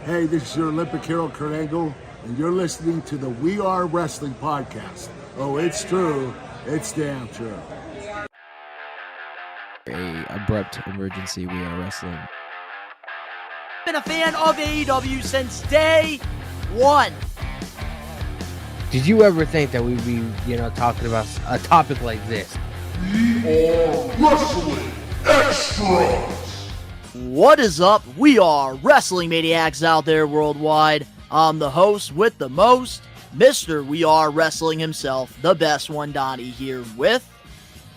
Hey, this is your Olympic hero, Kurt Angle, and you're listening to the We Are Wrestling podcast. Oh, it's true. It's damn true. A abrupt emergency. We Are Wrestling. Been a fan of AEW since day one. Did you ever think that we'd be, talking about a topic like this? We Are Wrestling Extras. What is up? We are Wrestling Maniacs out there worldwide. I'm the host with the most, Mr. We Are Wrestling himself, the best one, Donnie, here with...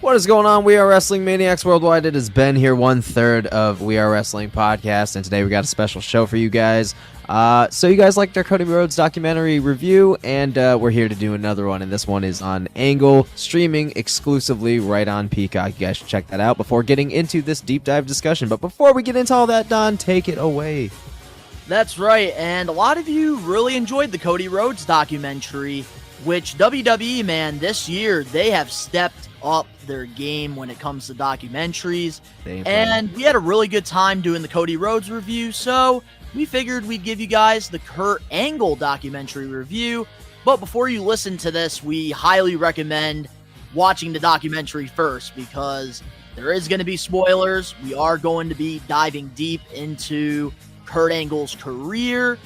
What is going on? We Are Wrestling Maniacs Worldwide. It has been here 1/3 of We Are Wrestling podcast, and today we got a special show for you guys. So you guys liked our Cody Rhodes documentary review, and we're here to do another one, and this one is on Angle, streaming exclusively right on Peacock. You guys should check that out before getting into this deep dive discussion. But before we get into all that, Don, take it away. That's right, and a lot of you really enjoyed the Cody Rhodes documentary, which WWE, man, this year, they have stepped up their game when it comes to documentaries, and we had a really good time doing the Cody Rhodes review, so we figured we'd give you guys the Kurt Angle documentary review. But before you listen to this, we highly recommend watching the documentary first, because there is going to be spoilers. We are going to be diving deep into Kurt Angle's career,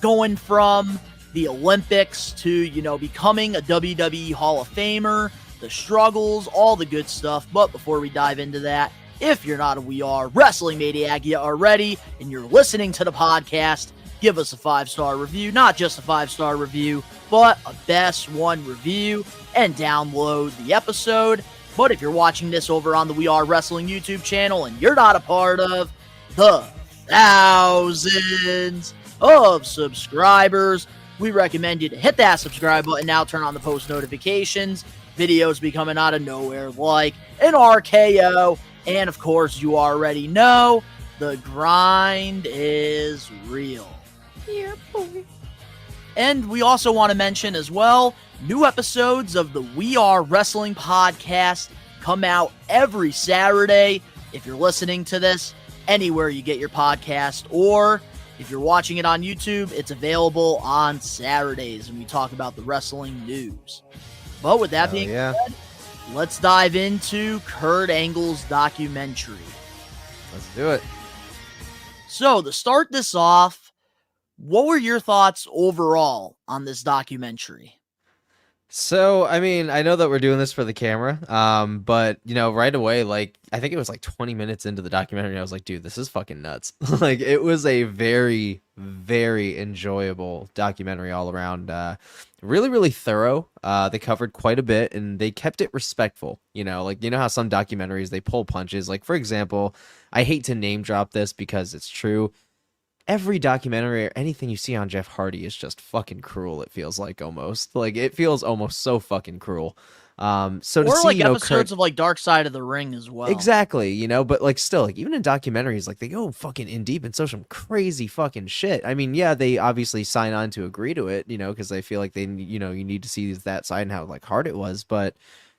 going from the Olympics to, becoming a WWE Hall of Famer, the struggles, all the good stuff. But before we dive into that, if you're not a We Are Wrestling Maniac yet already, and you're listening to the podcast, give us a 5-star review. Not just a 5-star review, but a best one review, and download the episode. But if you're watching this over on the We Are Wrestling YouTube channel and you're not a part of the thousands of subscribers, we recommend you to hit that subscribe button now, turn on the post notifications. Videos be coming out of nowhere like an RKO. And of course, you already know, the grind is real. Yeah, boy. And we also want to mention as well, new episodes of the We Are Wrestling podcast come out every Saturday. If you're listening to this anywhere you get your podcast, or if you're watching it on YouTube, it's available on Saturdays, and we talk about the wrestling news. But with that being said, let's dive into Kurt Angle's documentary. Let's do it. So, to start this off, what were your thoughts overall on this documentary? So, I mean, I know that we're doing this for the camera, but, right away, I think it was 20 minutes into the documentary, I was like, dude, this is fucking nuts. It was a very, very enjoyable documentary all around. Really, really thorough. They covered quite a bit, and they kept it respectful. How some documentaries, they pull punches. For example, I hate to name drop this because it's true. Every documentary or anything you see on Jeff Hardy is just fucking cruel. It feels almost it feels almost so fucking cruel. So to or see, episodes of Dark Side of the Ring as well. Exactly, but still, even in documentaries, they go fucking in deep and some crazy fucking shit. I mean, yeah, they obviously sign on to agree to it, because they feel like they, you need to see that side and how hard it was, but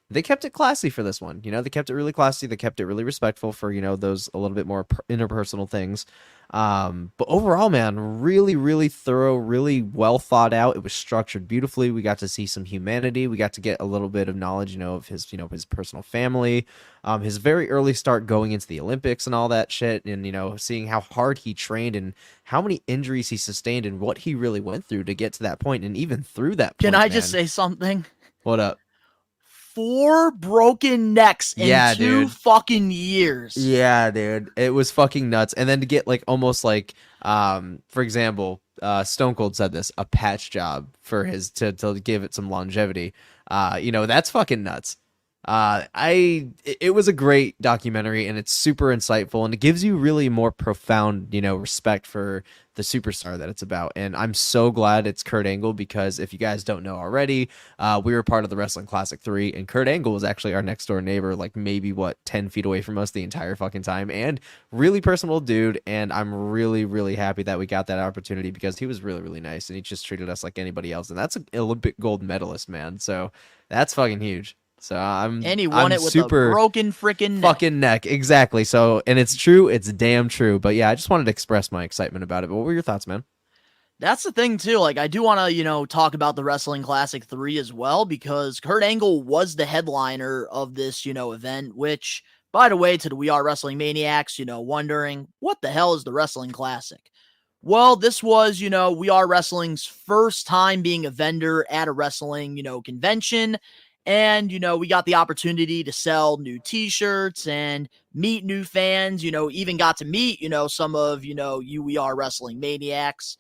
they kept it classy for this one. They kept it really classy. They kept it really respectful for, those a little bit more interpersonal things. But overall, man, really, really thorough, really well thought out. It was structured beautifully. We got to see some humanity. We got to get a little bit of knowledge, of his, his personal family, his very early start going into the Olympics and all that shit. And, seeing how hard he trained and how many injuries he sustained and what he really went through to get to that point. And even through that point, Can I just say something? What up? 4 broken necks in 2 fucking years. Yeah, dude. It was fucking nuts. And then to get almost for example, Stone Cold said this, a patch job for his to give it some longevity. That's fucking nuts. It was a great documentary, and it's super insightful, and it gives you really more profound, respect for the superstar that it's about. And I'm so glad it's Kurt Angle, because if you guys don't know already, we were part of the Wrestling Classic 3, and Kurt Angle was actually our next door neighbor, maybe 10 feet away from us the entire fucking time, and really personable dude. And I'm really, really happy that we got that opportunity, because he was really, really nice, and he just treated us like anybody else. And that's an Olympic gold medalist, man. So that's fucking huge. So And he won I'm it with super a broken freaking neck. fucking neck. Exactly. So, and it's true. It's damn true. But yeah, I just wanted to express my excitement about it. But what were your thoughts, man? That's the thing too. Like, I do want to, talk about the Wrestling Classic 3 as well, because Kurt Angle was the headliner of this, event, which, by the way, to the We Are Wrestling Maniacs, wondering what the hell is the Wrestling Classic? Well, this was, We Are Wrestling's first time being a vendor at a wrestling, convention. And, we got the opportunity to sell new t-shirts and meet new fans, even got to meet, some of, you We Are Wrestling Maniacs.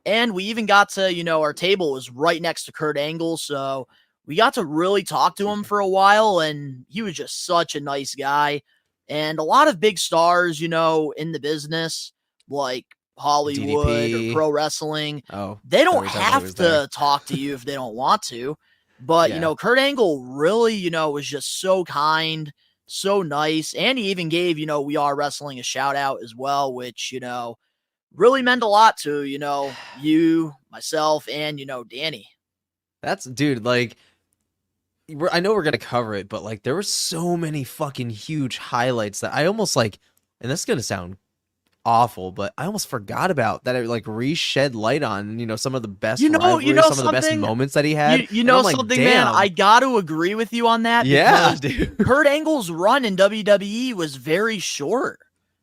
And we even got to, our table was right next to Kurt Angle. So we got to really talk to him for a while. And he was just such a nice guy. And a lot of big stars, in the business, like Hollywood DDP. or pro wrestling, Oh, they don't every time he have was to there. talk to you if they don't want to. But, Yeah. Kurt Angle really, was just so kind, so nice. And he even gave, We Are Wrestling a shout out as well, which, really meant a lot to, you, myself, and, Danny. That's, dude, like, I know we're going to cover it, but, like, there were so many fucking huge highlights that I almost, like, and this is going to sound awful, but I almost forgot about that. It, like, re-shed light on, some of the best rivalries, some of the best moments that he had. You know I'm like, something, man? damn. I got to agree with you on that. Yeah, because dude. Kurt Angle's run in WWE was very short.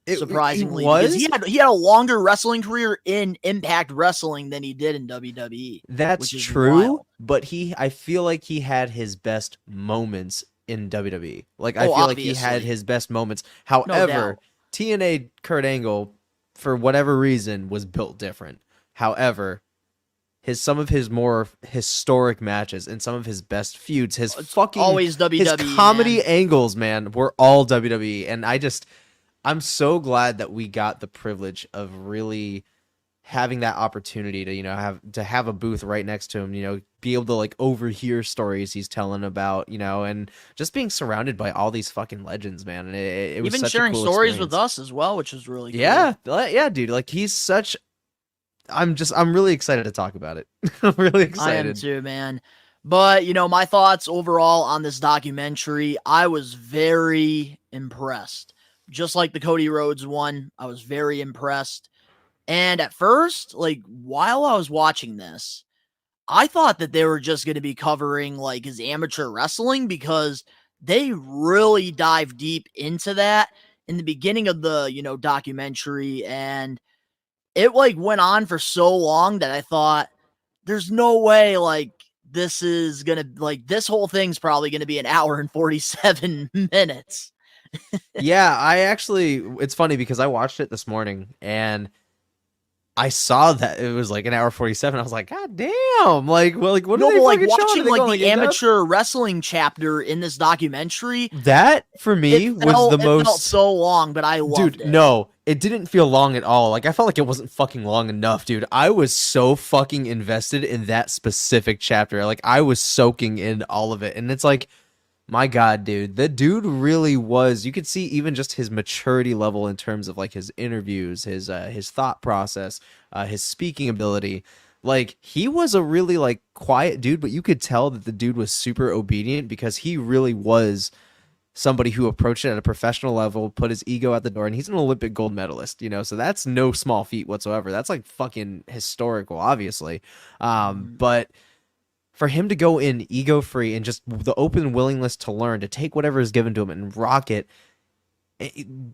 Surprisingly, because he had a longer wrestling career in Impact Wrestling than he did in WWE. That's which is true, wild. but I feel like he had his best moments in WWE. Like, I feel like he had obviously. his best moments. However, doubt. TNA Kurt Angle, for whatever reason, was built different. However, some of his more historic matches and some of his best feuds, his fucking always WWE, his comedy man. angles, man, were all WWE, and I'm so glad that we got the privilege of really having that opportunity to have a booth right next to him, be able to like overhear stories he's telling about, and just being surrounded by all these fucking legends, man. And it was Even such sharing a cool stories experience. with us as well, which is really cool. Yeah, dude. Like, he's such. I'm really excited to talk about it. I'm really excited. I am too, man. But, my thoughts overall on this documentary, I was very impressed. Just like the Cody Rhodes one, I was very impressed. And at first, like, while I was watching this, I thought that they were just going to be covering, like, his amateur wrestling, because they really dive deep into that in the beginning of the, documentary. And it, like, went on for so long that I thought, there's no way, like, this is going to, like, this whole thing's probably going to be an hour and 47 minutes. Yeah, it's funny because I watched it this morning and I saw that it was like an hour 47. I was like, God damn! Like, well, like, what are they like fucking watching showing? like the amateur wrestling chapter in this documentary. That for me was the most. It felt so long, but I loved it. No, it didn't feel long at all. Like, I felt like it wasn't fucking long enough, dude. I was so fucking invested in that specific chapter. Like, I was soaking in all of it, and it's like, my God, dude, the dude really was. You could see even just his maturity level in terms of like his interviews, his thought process, his speaking ability. Like, he was a really like quiet dude, but you could tell that the dude was super obedient because he really was somebody who approached it at a professional level, put his ego at the door, and he's an Olympic gold medalist, so that's no small feat whatsoever. That's like fucking historical, obviously. But for him to go in ego-free and just the open willingness to learn, to take whatever is given to him and rock it,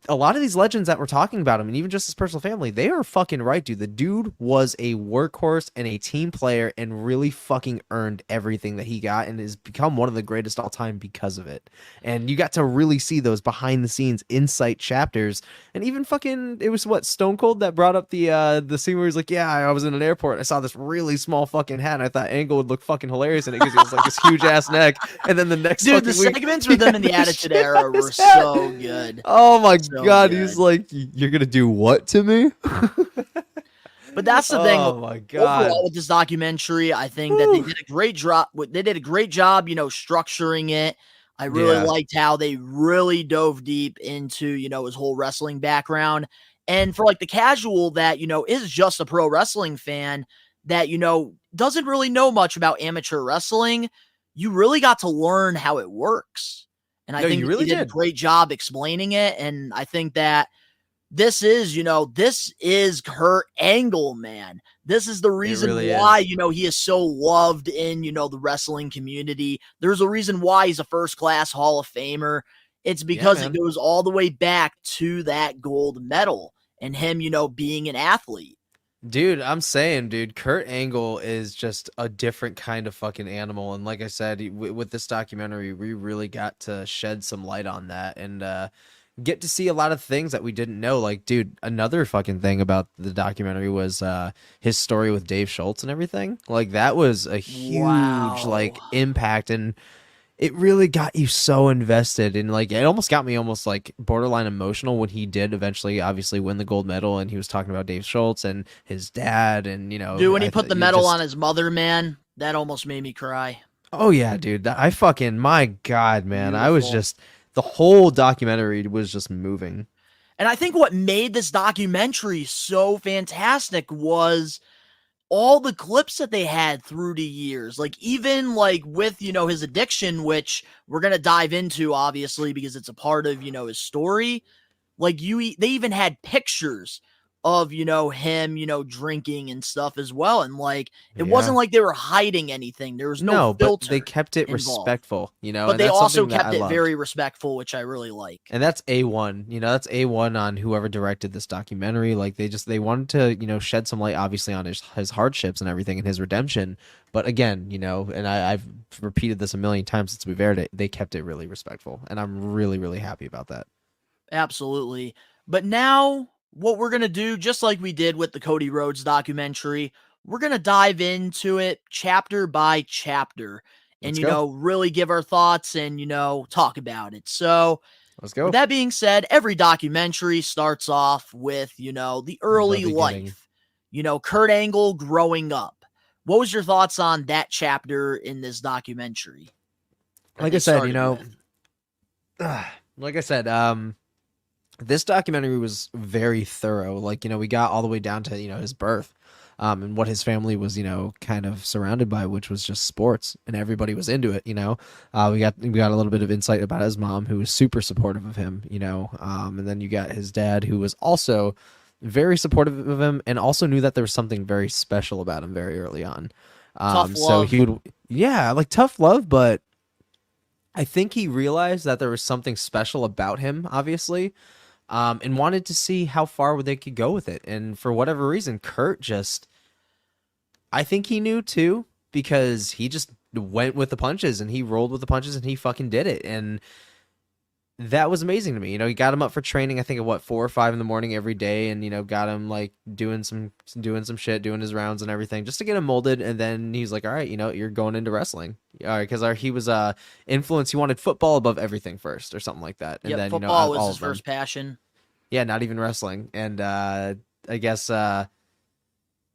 a lot of these legends that we're talking about him, and even just his personal family, they are fucking right, dude. The dude was a workhorse and a team player and really fucking earned everything that he got and has become one of the greatest all time because of it. And you got to really see those behind the scenes insight chapters. And even fucking, it was Stone Cold that brought up the scene where he's like, yeah, I was in an airport and I saw this really small fucking hat and I thought Angle would look fucking hilarious in it because he was like this huge ass neck. And then the next Dude, the week, segments with them in the Attitude Era were so good. Oh my God, good. he's like, you're gonna do what to me? But that's the thing. Oh my God. Overall, with this documentary, I think that they did a great job. They did a great job, structuring it. I really liked how they really dove deep into, his whole wrestling background. And for like the casual that, is just a pro wrestling fan that, doesn't really know much about amateur wrestling, you really got to learn how it works. And I No, think you that really he did a did. great job explaining it. And I think that this is Kurt Angle, man. This is the It reason really why, is. he is so loved in, the wrestling community. There's a reason why he's a first class Hall of Famer. It's Yeah, because it man. goes all the way back to that gold medal and him, being an athlete. Dude, I'm saying, dude, Kurt Angle is just a different kind of fucking animal. And like I said, with this documentary, we really got to shed some light on that and get to see a lot of things that we didn't know. Like, dude, another fucking thing about the documentary was his story with Dave Schultz and everything. Like, that was a huge, like, Wow. impact. And it really got you so invested, and like it almost got me almost like borderline emotional when he did eventually obviously win the gold medal, and he was talking about Dave Schultz and his dad, and Dude, when he put the medal on just, his mother, man, that almost made me cry. oh yeah, dude, I fucking, my God, man, I was Beautiful. just, the whole documentary was just moving. And I think what made this documentary so fantastic was all the clips that they had through the years. Like, even like with, his addiction, which we're going to dive into obviously because it's a part of, his story. Like, they even had pictures of, him, drinking and stuff as well. And like, it wasn't Yeah. like they were hiding anything. There was no No, but filter they kept it involved. respectful, But and they that's also something that kept I it loved. very respectful, which I really like. And that's A1, that's A1 on whoever directed this documentary. Like they wanted to, shed some light obviously on his hardships and everything and his redemption. But again, and I've repeated this a million times since we've aired it, they kept it really respectful. And I'm really, really happy about that. Absolutely. But now, what we're going to do, just like we did with the Cody Rhodes documentary, we're going to dive into it chapter by chapter and, Let's go. really give our thoughts and, talk about it. So, Let's go. with that being said, every documentary starts off with, the early beginning. life, Kurt Angle growing up. What was your thoughts on that chapter in this documentary? Like I said, like I said, this documentary was very thorough. Like, we got all the way down to, his birth, and what his family was, kind of surrounded by, which was just sports, and everybody was into it. We got a little bit of insight about his mom, who was super supportive of him, and then you got his dad, who was also very supportive of him, and also knew that there was something very special about him very early on. Tough So love. he would, yeah, like tough love, but I think he realized that there was something special about him, obviously. And wanted to see how far they could go with it. And for whatever reason, Kurt just, I think he knew too, because he just went with the punches and he rolled with the punches and he fucking did it. And that was amazing to me. He got him up for training, I think at 4 or 5 in the morning every day, and got him like doing some shit, doing his rounds and everything just to get him molded. And then he's like, all right, you're going into wrestling. All right, because he was influenced. He wanted football above everything first or something like that. And Yep, then, football was all his of them. first passion. Yeah, not even wrestling. And I guess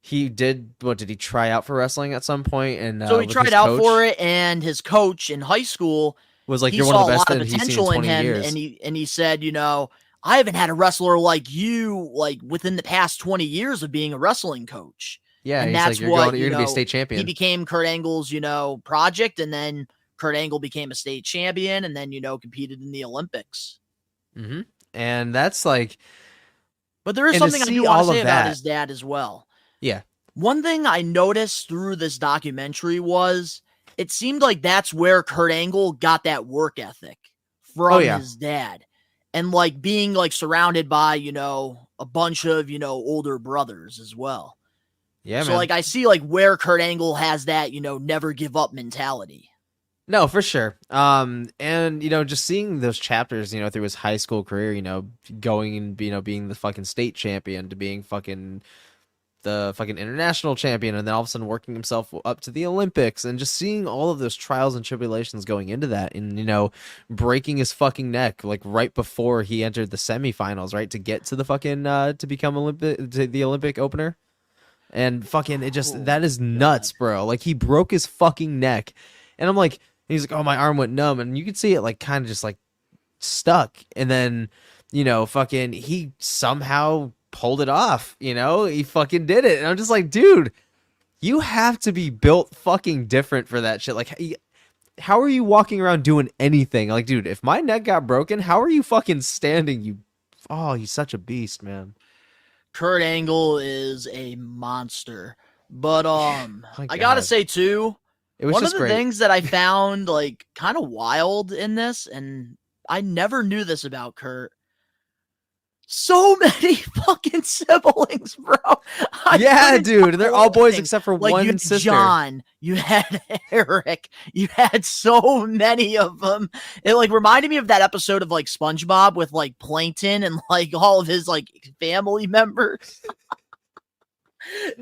he did, did he try out for wrestling at some point? And So he with tried his out coach for it, and his coach in high school was like, he you're saw one of the a best lot that of he's seen in potential in 20 him, years. and he said, I haven't had a wrestler like you like within the past 20 years of being a wrestling coach. Yeah, And he's that's like, you're what, going to be a state he champion. became Kurt Angle's, project, and then Kurt Angle became a state champion, and then, competed in the Olympics. Mm-hmm. And that's like, But there is and to something I see do want all to of say about that- his dad as well. yeah, One thing I noticed through this documentary was it seemed like that's where Kurt Angle got that work ethic from his dad. And like being like surrounded by, a bunch of, older brothers as well. yeah, So man. like I see like where Kurt Angle has that, never give up mentality. No, for sure. And just seeing those chapters, through his high school career, going and being the fucking state champion to being the fucking international champion, and then all of a sudden working himself up to the Olympics, and just seeing all of those trials and tribulations going into that, and breaking his fucking neck like right before he entered the semifinals, right, to get to the fucking to become the Olympic opener. And fucking it just, that is nuts, bro. Like, he broke his fucking neck, and I'm like, he's like, oh, my arm went numb, and you could see it like kind of just like stuck, and then fucking he somehow pulled it off. He fucking did it, and I'm just like, dude, you have to be built fucking different for that shit. Like, how are you walking around doing anything? Like, dude, if my neck got broken, how are you fucking standing? He's such a beast, man. Kurt Angle is a monster. But My I gotta God. say too, It was one of just the great. things that I found like kind of wild in this, and I never knew this about Kurt. So many fucking siblings, bro. I Yeah, couldn't stop dude, they're all boys believing. except for Like you one had sister. John, you had Eric, you had so many of them. It like reminded me of that episode of like SpongeBob with like Plankton and like all of his like family members.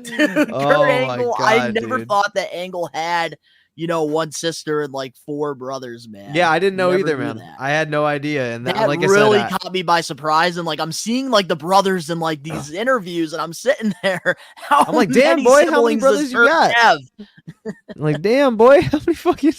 Dude, Kurt Oh my Angle, I God, never dude. thought that Angle had, one sister and like four brothers, Yeah, man. I didn't know Never either, knew man. that. I had no idea. And That like I said, really caught me by surprise. And like I'm seeing like the brothers in like these interviews, and I'm sitting there. How I'm like, damn, many boy, how many siblings does brothers you Kurt got? have? I'm like, damn, boy, how many fucking.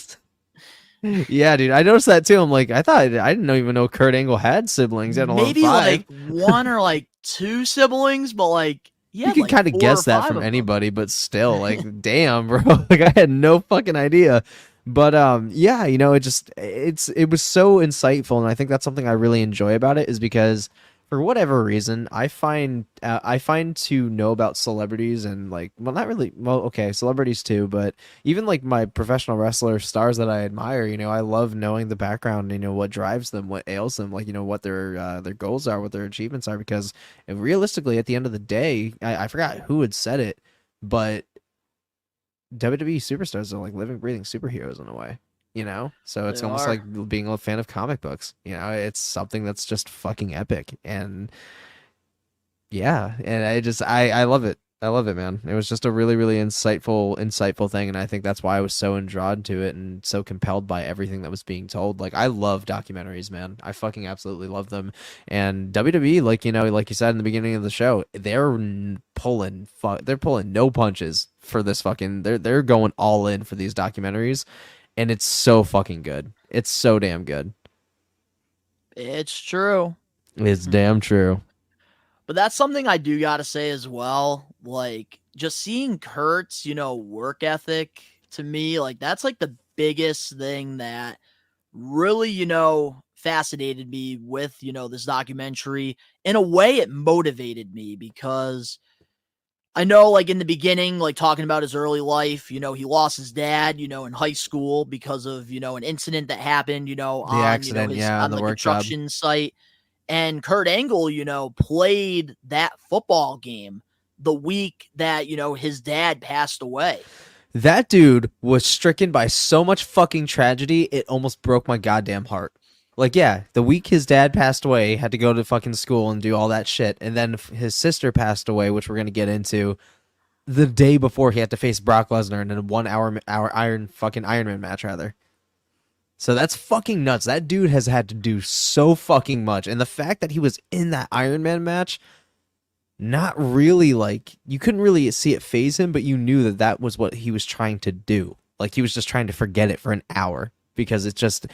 Yeah, dude, I noticed that too. I'm like, I didn't even know Kurt Angle had siblings. He had alone Maybe 5. like one or like two siblings, but like he You had can like kind of 4 or guess that 5 from of them. anybody, but still, like, damn, bro. Like, I had no fucking idea. But yeah, it was so insightful, and I think that's something I really enjoy about it is because for whatever reason, I find to know about celebrities and like, well, not really, well, okay, celebrities too, but even like my professional wrestler stars that I admire, I love knowing the background, what drives them, what ails them, like, what their goals are, what their achievements are, because realistically, at the end of the day, I forgot who had said it, but WWE superstars are like living, breathing superheroes in a way, So it's They almost are. like being a fan of comic books. It's something that's just fucking epic, and yeah, and I love it. I love it, man. It was just a really, really insightful thing, and I think that's why I was so drawn to it and so compelled by everything that was being told. Like, I love documentaries, man. I fucking absolutely love them. And WWE, like like you said in the beginning of the show, they're pulling no punches for this fucking. They're going all in for these documentaries, and it's so fucking good. It's so damn good. It's true. It's damn true. But that's something I do gotta say as well. Like, just seeing Kurt's, work ethic to me, like, that's like the biggest thing that really, fascinated me with, this documentary. In a way, it motivated me because I know, like, in the beginning, like, talking about his early life, he lost his dad, in high school because of, an incident that happened, The accident, yeah, on on the the work job. construction site. And Kurt Angle, played that football game the week that, his dad passed away. That dude was stricken by so much fucking tragedy, it almost broke my goddamn heart. Like, yeah, the week his dad passed away, had to go to fucking school and do all that shit, and then his sister passed away, which we're gonna get into, the day before he had to face Brock Lesnar in a 1 hour Iron Man match, rather. So that's fucking nuts. That dude has had to do so fucking much. And the fact that he was in that Iron Man match, not really like, you couldn't really see it phase him, but you knew that that was what he was trying to do. Like, he was just trying to forget it for an hour because it's just,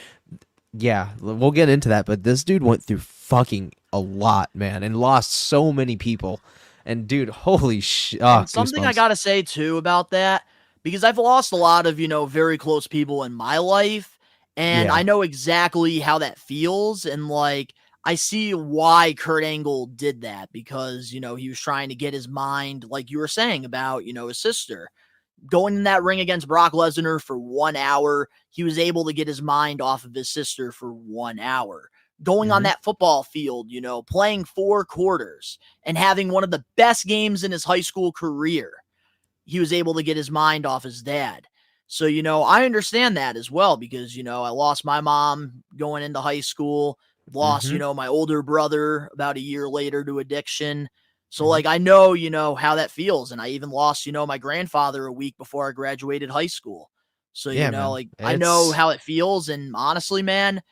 yeah, we'll get into that. But this dude went through fucking a lot, man, and lost so many people. And dude, holy shit. Oh, Something I goosebumps. gotta say too about that, because I've lost a lot of, very close people in my life. And Yeah. I know exactly how that feels. And like, I see why Kurt Angle did that because, he was trying to get his mind, like you were saying about, his sister. Going in that ring against Brock Lesnar for 1 hour, he was able to get his mind off of his sister for 1 hour. Going on Mhm. that football field, playing 4 quarters and having one of the best games in his high school career, he was able to get his mind off his dad. So, I understand that as well because, I lost my mom going into high school, lost, Mhm. my older brother about a year later to addiction. So, Mhm. like, I know, how that feels. And I even lost, my grandfather a week before I graduated high school. So, Yeah, man. like, I know It's how it feels. And honestly, man,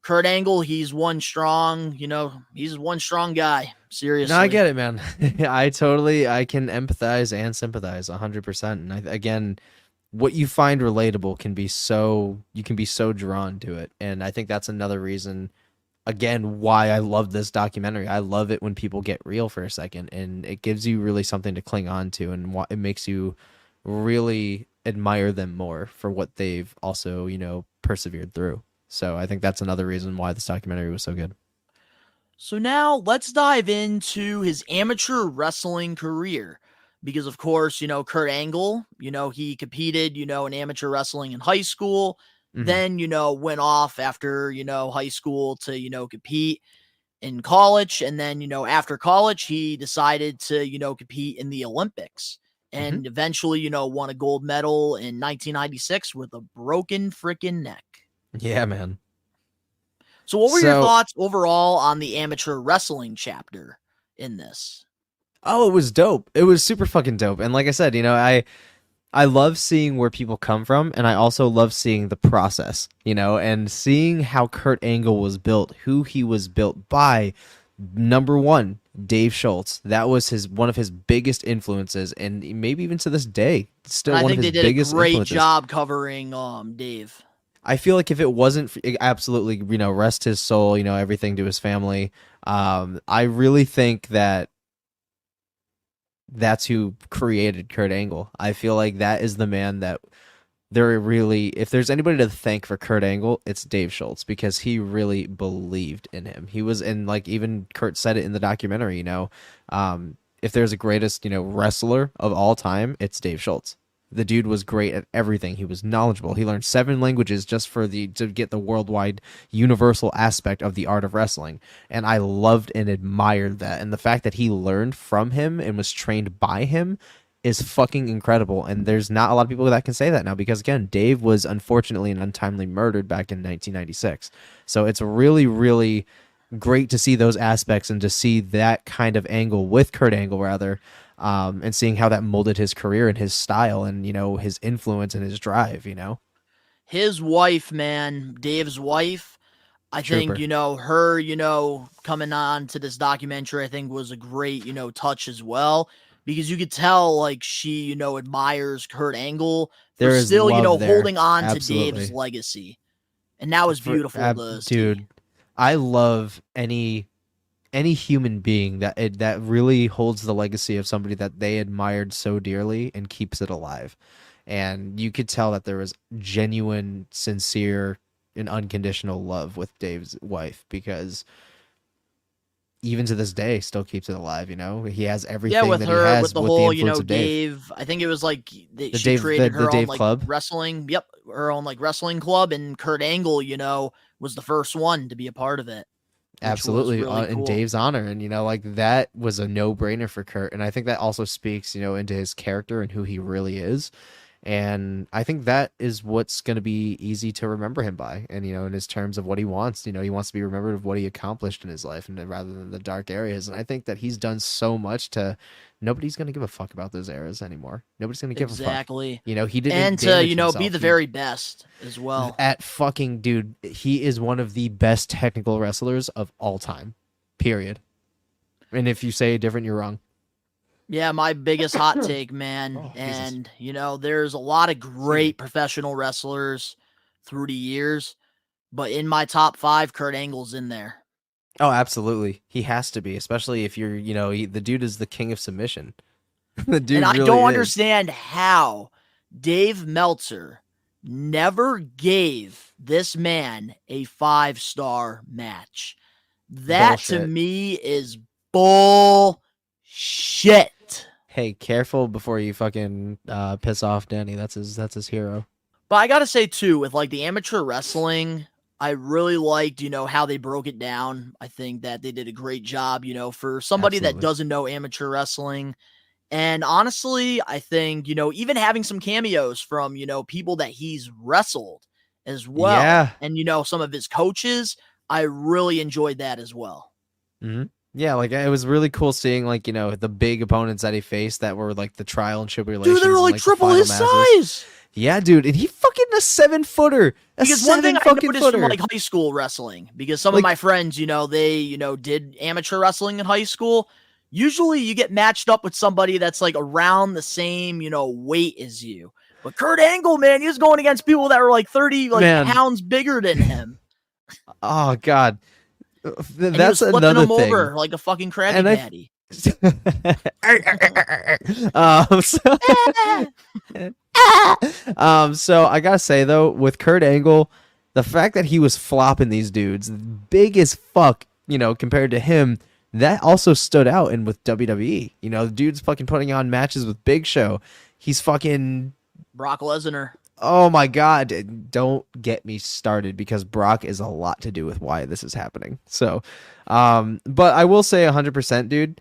Kurt Angle, he's one strong guy. Seriously. No, I get it, man. I can empathize and sympathize 100%. And again, what you find relatable you can be so drawn to it. And I think that's another reason, again, why I love this documentary. I love it when people get real for a second, and it gives you really something to cling on to, and it makes you really admire them more for what they've also, you know, persevered through. So I think that's another reason why this documentary was so good. So now let's dive into his amateur wrestling career. Because, of course, you know, Kurt Angle, you know, he competed, you know, in amateur wrestling in high school, Mhm. then, you know, went off after, you know, high school to, you know, compete in college. And then, you know, after college, he decided to, you know, compete in the Olympics Mhm. and eventually, you know, won a gold medal in 1996 with a broken freaking neck. Yeah, man. So, what were your So, thoughts overall on the amateur wrestling chapter in this? oh, it was dope. It was super fucking dope. And like I said, you know, I love seeing where people come from, and I also love seeing the process, you know, and seeing how Kurt Angle was built, who he was built by. Number one, Dave Schultz. That was one of his biggest influences, and maybe even to this day, And still I one of think his they did a biggest great influences. job covering Dave. I feel like if it wasn't absolutely, you know, rest his soul, you know, everything to his family. I really think that that's who created Kurt Angle. I feel like that is the man that there really, if there's anybody to thank for Kurt Angle, it's Dave Schultz, because he really believed in him. He was, and like even Kurt said it in the documentary, you know, if there's a greatest, you know, wrestler of all time, it's Dave Schultz. The dude was great at everything. He was knowledgeable. He learned 7 languages just to get the worldwide universal aspect of the art of wrestling. And I loved and admired that. And the fact that he learned from him and was trained by him is fucking incredible. And there's not a lot of people that can say that now, because again, Dave was unfortunately and untimely murdered back in 1996. So it's really, really great to see those aspects and to see that kind of angle with Kurt Angle, rather, and seeing how that molded his career and his style and, you know, his influence and his drive, you know. His wife, man, Dave's wife, I think, Trooper. you know, her, you know, coming on to this documentary, I think was a great, you know, touch as well. Because you could tell, like, she, you know, admires Kurt Angle for There is still, you know, love there. holding on to Dave's Absolutely. legacy. And that was beautiful to see. Dude, I love any human being that really holds the legacy of somebody that they admired so dearly and keeps it alive. And you could tell that there was genuine, sincere, and unconditional love with Dave's wife, because even to this day still keeps it alive, you know. He has everything Yeah, with that he her, has with the with whole, the you influence know, of Dave. Dave. I think it was like The she Dave created the her own Dave like Club. wrestling. Yep, her own like wrestling club, and Kurt Angle, you know, was the first one to be a part of it, which was Absolutely, really in cool. Dave's honor, and you know, like that was a no-brainer for Kurt, and I think that also speaks, you know, into his character and who he really is, and I think that is what's going to be easy to remember him by, and you know, in his terms of what he wants, you know, he wants to be remembered of what he accomplished in his life, and rather than the dark areas, and I think that he's done so much to nobody's going to give a fuck about those eras anymore. Nobody's going to give a fuck. Exactly. You know, he didn't And to, damage you know, be himself. the very best as well. At fucking dude, he is one of the best technical wrestlers of all time. Period. And if you say different, you're wrong. Yeah, my biggest hot take, man. Oh, Jesus. And, you know, there's a lot of great professional wrestlers through the years, but in my top 5, Kurt Angle's in there. Oh, absolutely. He has to be, especially if you're, you know, the dude is the king of submission. The dude And I really don't is. understand how Dave Meltzer never gave this man a 5-star match. That to Bullshit. me is bullshit. Hey, careful before you fucking piss off Danny. That's his hero. But I gotta say too, with like the amateur wrestling, I really liked, you know, how they broke it down. I think that they did a great job, you know, for somebody that Absolutely. doesn't know amateur wrestling. And honestly, I think, you know, even having some cameos from, you know, people that he's wrestled as well. Yeah. And, you know, some of his coaches, I really enjoyed that as well. Mm-hmm. Yeah, like it was really cool seeing, like, you know, the big opponents that he faced that were like the trial and tribulations. Dude, they were and, like the triple final his matches. size. Yeah, dude, and he fucking a 7-footer. Because one thing I noticed from like high school wrestling, because some of my friends, you know, they, you know, did amateur wrestling in high school. Usually you get matched up with somebody that's like around the same, you know, weight as you. But Kurt Angle, man, he was going against people that were like 30 pounds bigger than him. Oh God, And that's he was flipping another him thing. over like a fucking Krabby And Patty. So, So I gotta say though, with Kurt Angle, the fact that he was flopping these dudes, big as fuck, compared to him, that also stood out. And with WWE, the dude's fucking putting on matches with Big Show. He's fucking Brock Lesnar. Oh my God, don't get me started, because Brock is a lot to do with why this is happening. So, but I will say 100%, dude,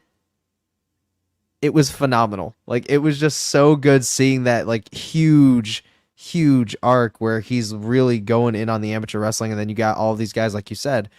it was phenomenal. Like, it was just so good seeing that, like, huge arc where he's really going in on the amateur wrestling. And then you got all of these guys, like you said,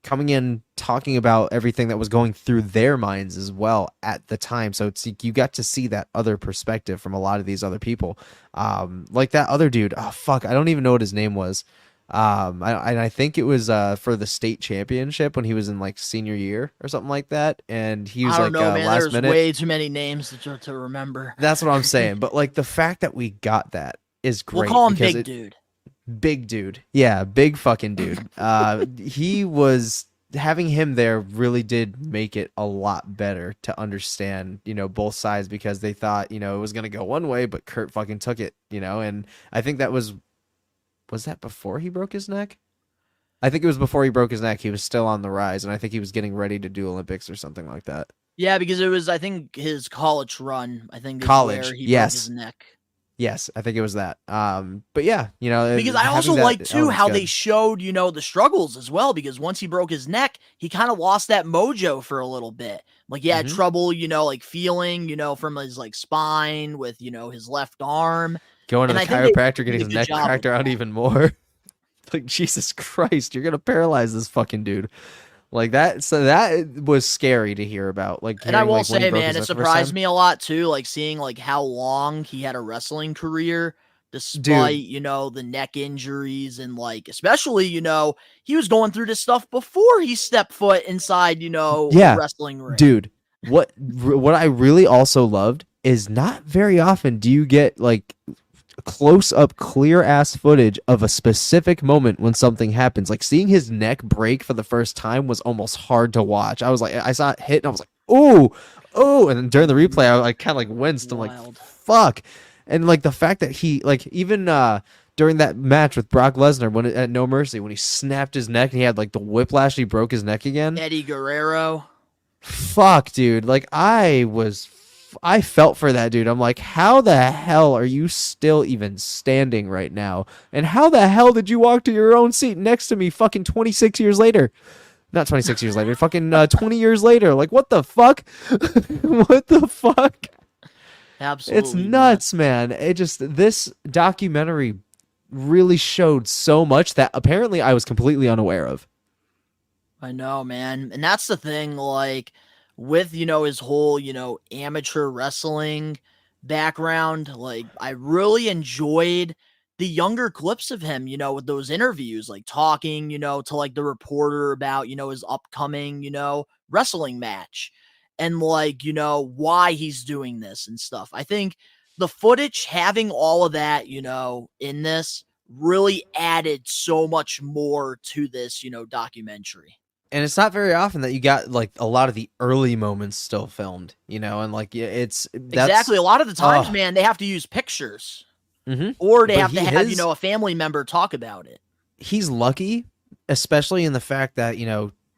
coming in, talking about everything that was going through their minds as well at the time. So you got to see that other perspective from a lot of these other people. Like that other dude, oh fuck, I don't even know what his name was. I think it was for the state championship when he was in like senior year or something like that. And he was I don't know, man. last There's minute. way too many names to remember. That's what I'm saying. But like the fact that we got that is great. We'll call him Big Dude. Big dude. Yeah, big fucking dude. He was having him there really did make it a lot better to understand, both sides, because they thought, it was going to go one way, but Kurt fucking took it, and I think that was that before he broke his neck? I think it was before he broke his neck. He was still on the rise, and I think he was getting ready to do Olympics or something like that. Yeah, because it was, I think, his college run. I think college, where he yes. broke his neck. Yes, I think it was that. But yeah, because I also like too how they showed, the struggles as well. Because once he broke his neck, he kind of lost that mojo for a little bit. Like he had trouble, like feeling, from his like spine with, his left arm. Going to the chiropractor, getting his neck cracked out even more. Like, Jesus Christ, you're gonna paralyze this fucking dude. Like that, so that was scary to hear about. Like, and I will say, man, it surprised me a lot too. Like seeing like how long he had a wrestling career, despite the neck injuries and like especially he was going through this stuff before he stepped foot inside the wrestling ring. Dude, what I really also loved is not very often do you get like close up clear ass footage of a specific moment when something happens. Like seeing his neck break for the first time was almost hard to watch. I was like, I saw it hit and I was like, oh, and then during the replay I kind of like winced. I'm like, fuck. And like the fact that he like even during that match with Brock Lesnar when at No Mercy, when he snapped his neck and he had like the whiplash, he broke his neck again. Eddie Guerrero. Fuck, dude. Like I felt for that dude. I'm like, how the hell are you still even standing right now? And how the hell did you walk to your own seat next to me fucking 26 years later? Not 26 years later, fucking 20 years later. Like, what the fuck? What the fuck? Absolutely. It's nuts, man. This documentary really showed so much that apparently I was completely unaware of. I know, man. And that's the thing, like, with, his whole, amateur wrestling background, like, I really enjoyed the younger clips of him, with those interviews, like, talking, to, like, the reporter about, his upcoming, wrestling match and, like, why he's doing this and stuff. I think the footage, having all of that, in this really added so much more to this, documentary. And it's not very often that you got like a lot of the early moments still filmed, and like that's exactly a lot of the times, man, they have to use pictures, or they have to have a family member talk about it. He's lucky, especially in the fact that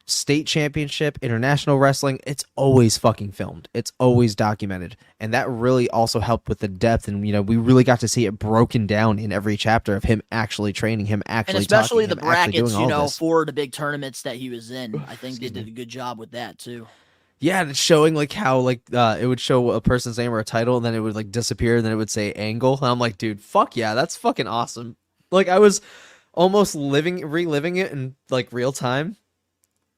state championship, international wrestling, it's always fucking filmed. It's always documented. And that really also helped with the depth. And, we really got to see it broken down in every chapter of him actually training, him actually and especially talking, the brackets, for the big tournaments that he was in. I think they did a good job with that too. Yeah, and it's showing like how like it would show a person's name or a title and then it would like disappear and then it would say angle. And I'm like, dude, fuck yeah, that's fucking awesome. Like I was almost reliving it in like real time.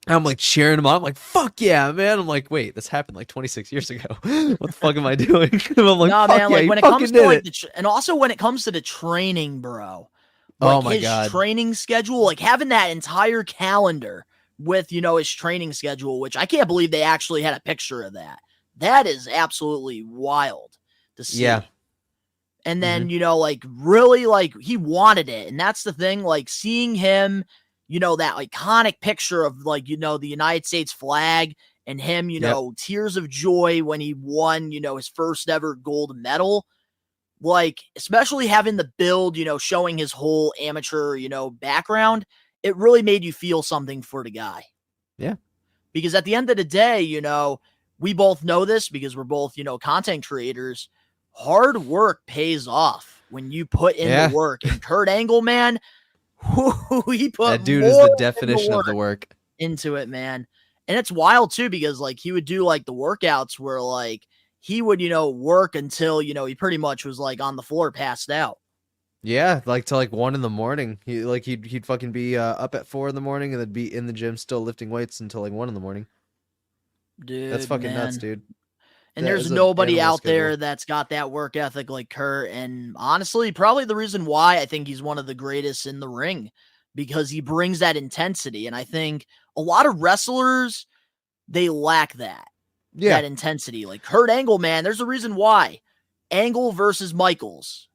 I'm like cheering him on. I'm like, fuck yeah, man. I'm like, wait, this happened like 26 years ago. What the fuck am I doing? I'm like, nah, fuck man, yeah, like when it comes to like and also when it comes to the training, bro. Like oh my God. Training schedule, like having that entire calendar with, his training schedule, which I can't believe they actually had a picture of that. That is absolutely wild to see. Yeah. And then, like really like he wanted it. And that's the thing, like seeing him, that iconic picture of like, the United States flag and him, tears of joy when he won, his first ever gold medal. like, especially having the build, showing his whole amateur, background, it really made you feel something for the guy. Yeah. Because at the end of the day, we both know this because we're both, content creators. Hard work pays off when you put in the work. And Kurt Angle, man, he put that dude more is the definition of the work into it, man. And it's wild too, because like he would do like the workouts where like he would, work until, he pretty much was like on the floor passed out. Yeah, like till like 1 a.m. He'd fucking be up at 4 a.m. and then be in the gym still lifting weights until like 1 a.m. Dude, that's fucking man. nuts, dude. And there's nobody out there that's got that work ethic like Kurt. And honestly, probably the reason why I think he's one of the greatest in the ring, because he brings that intensity. And I think a lot of wrestlers, they lack that. Yeah. That intensity. Like Kurt Angle, man, there's a reason why. Angle versus Michaels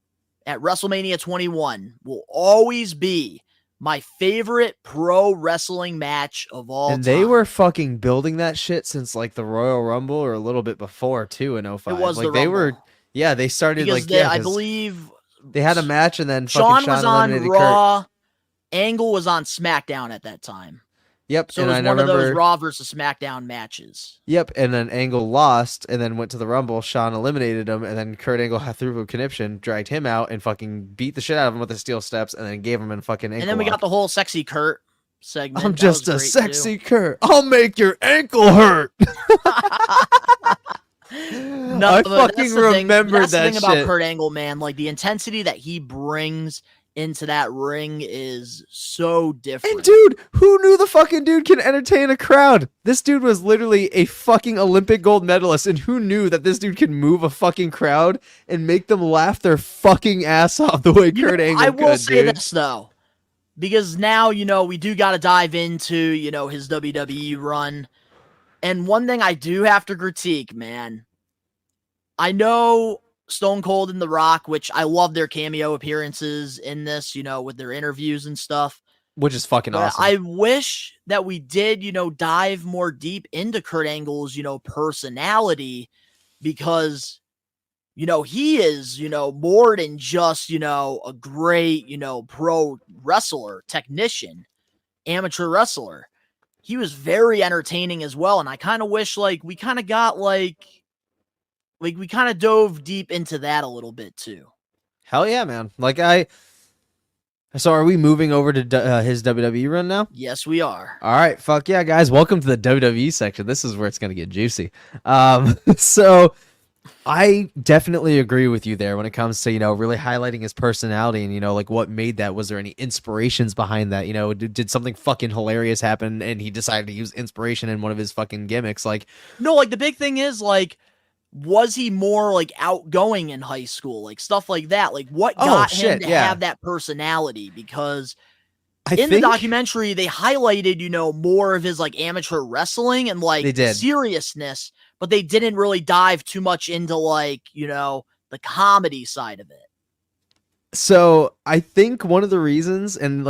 at WrestleMania 21 will always be my favorite pro wrestling match of all time. And they were fucking building that shit since like the Royal Rumble or a little bit before too in 05. It was like the they Rumble. were, yeah, they started because like, I believe they had a match and then Shawn fucking was on eliminated Raw. Kurt. Angle was on SmackDown at that time. Yep. So it was one of those Raw versus SmackDown matches. Yep. And then Angle lost and then went to the Rumble. Shawn eliminated him. And then Kurt Angle through a conniption, dragged him out and fucking beat the shit out of him with the steel steps and then gave him a fucking ankle And then we lock. got the whole sexy Kurt segment. I'm just a sexy Kurt. I'll make your ankle hurt. No, I but fucking remember that's that the thing about shit. Kurt Angle, man. Like the intensity that he brings into that ring is so different. And dude, who knew the fucking dude can entertain a crowd? This dude was literally a fucking Olympic gold medalist, and who knew that this dude could move a fucking crowd and make them laugh their fucking ass off the way Kurt Angle I could, will say dude. this though, because now we do got to dive into his WWE run, and one thing I do have to critique, man. I know Stone Cold and The Rock, which I love their cameo appearances in this, with their interviews and stuff. Which is fucking But awesome. I wish that we did, dive more deep into Kurt Angle's, personality, because, he is, more than just, a great, pro wrestler, technician, amateur wrestler. He was very entertaining as well. And I kind of wish, we kind of got, we kind of dove deep into that a little bit too. Hell yeah, man. So are we moving over to his WWE run now? Yes, we are. All right, fuck yeah, guys. Welcome to the WWE section. This is where it's going to get juicy. So I definitely agree with you there when it comes to, really highlighting his personality and, what made that. Was there any inspirations behind that? Did something fucking hilarious happen and he decided to use inspiration in one of his fucking gimmicks? No, the big thing is, was he more outgoing in high school, stuff like that? What got him to have that personality? Because the documentary they highlighted, more of his amateur wrestling and seriousness, but they didn't really dive too much into the comedy side of it. So I think one of the reasons, and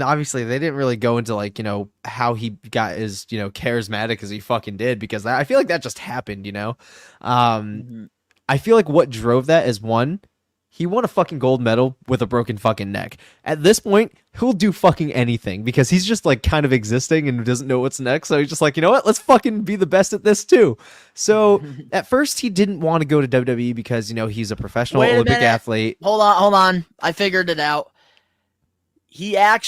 obviously they didn't really go into how he got as charismatic as he fucking did, because I feel like that just happened. I feel like what drove that is, one, he won a fucking gold medal with a broken fucking neck. At this point, he'll do fucking anything because he's just kind of existing and doesn't know what's next. So he's just you know what? Let's fucking be the best at this too. So at first he didn't want to go to WWE because, he's a professional Olympic athlete. Hold on. I figured it out. He got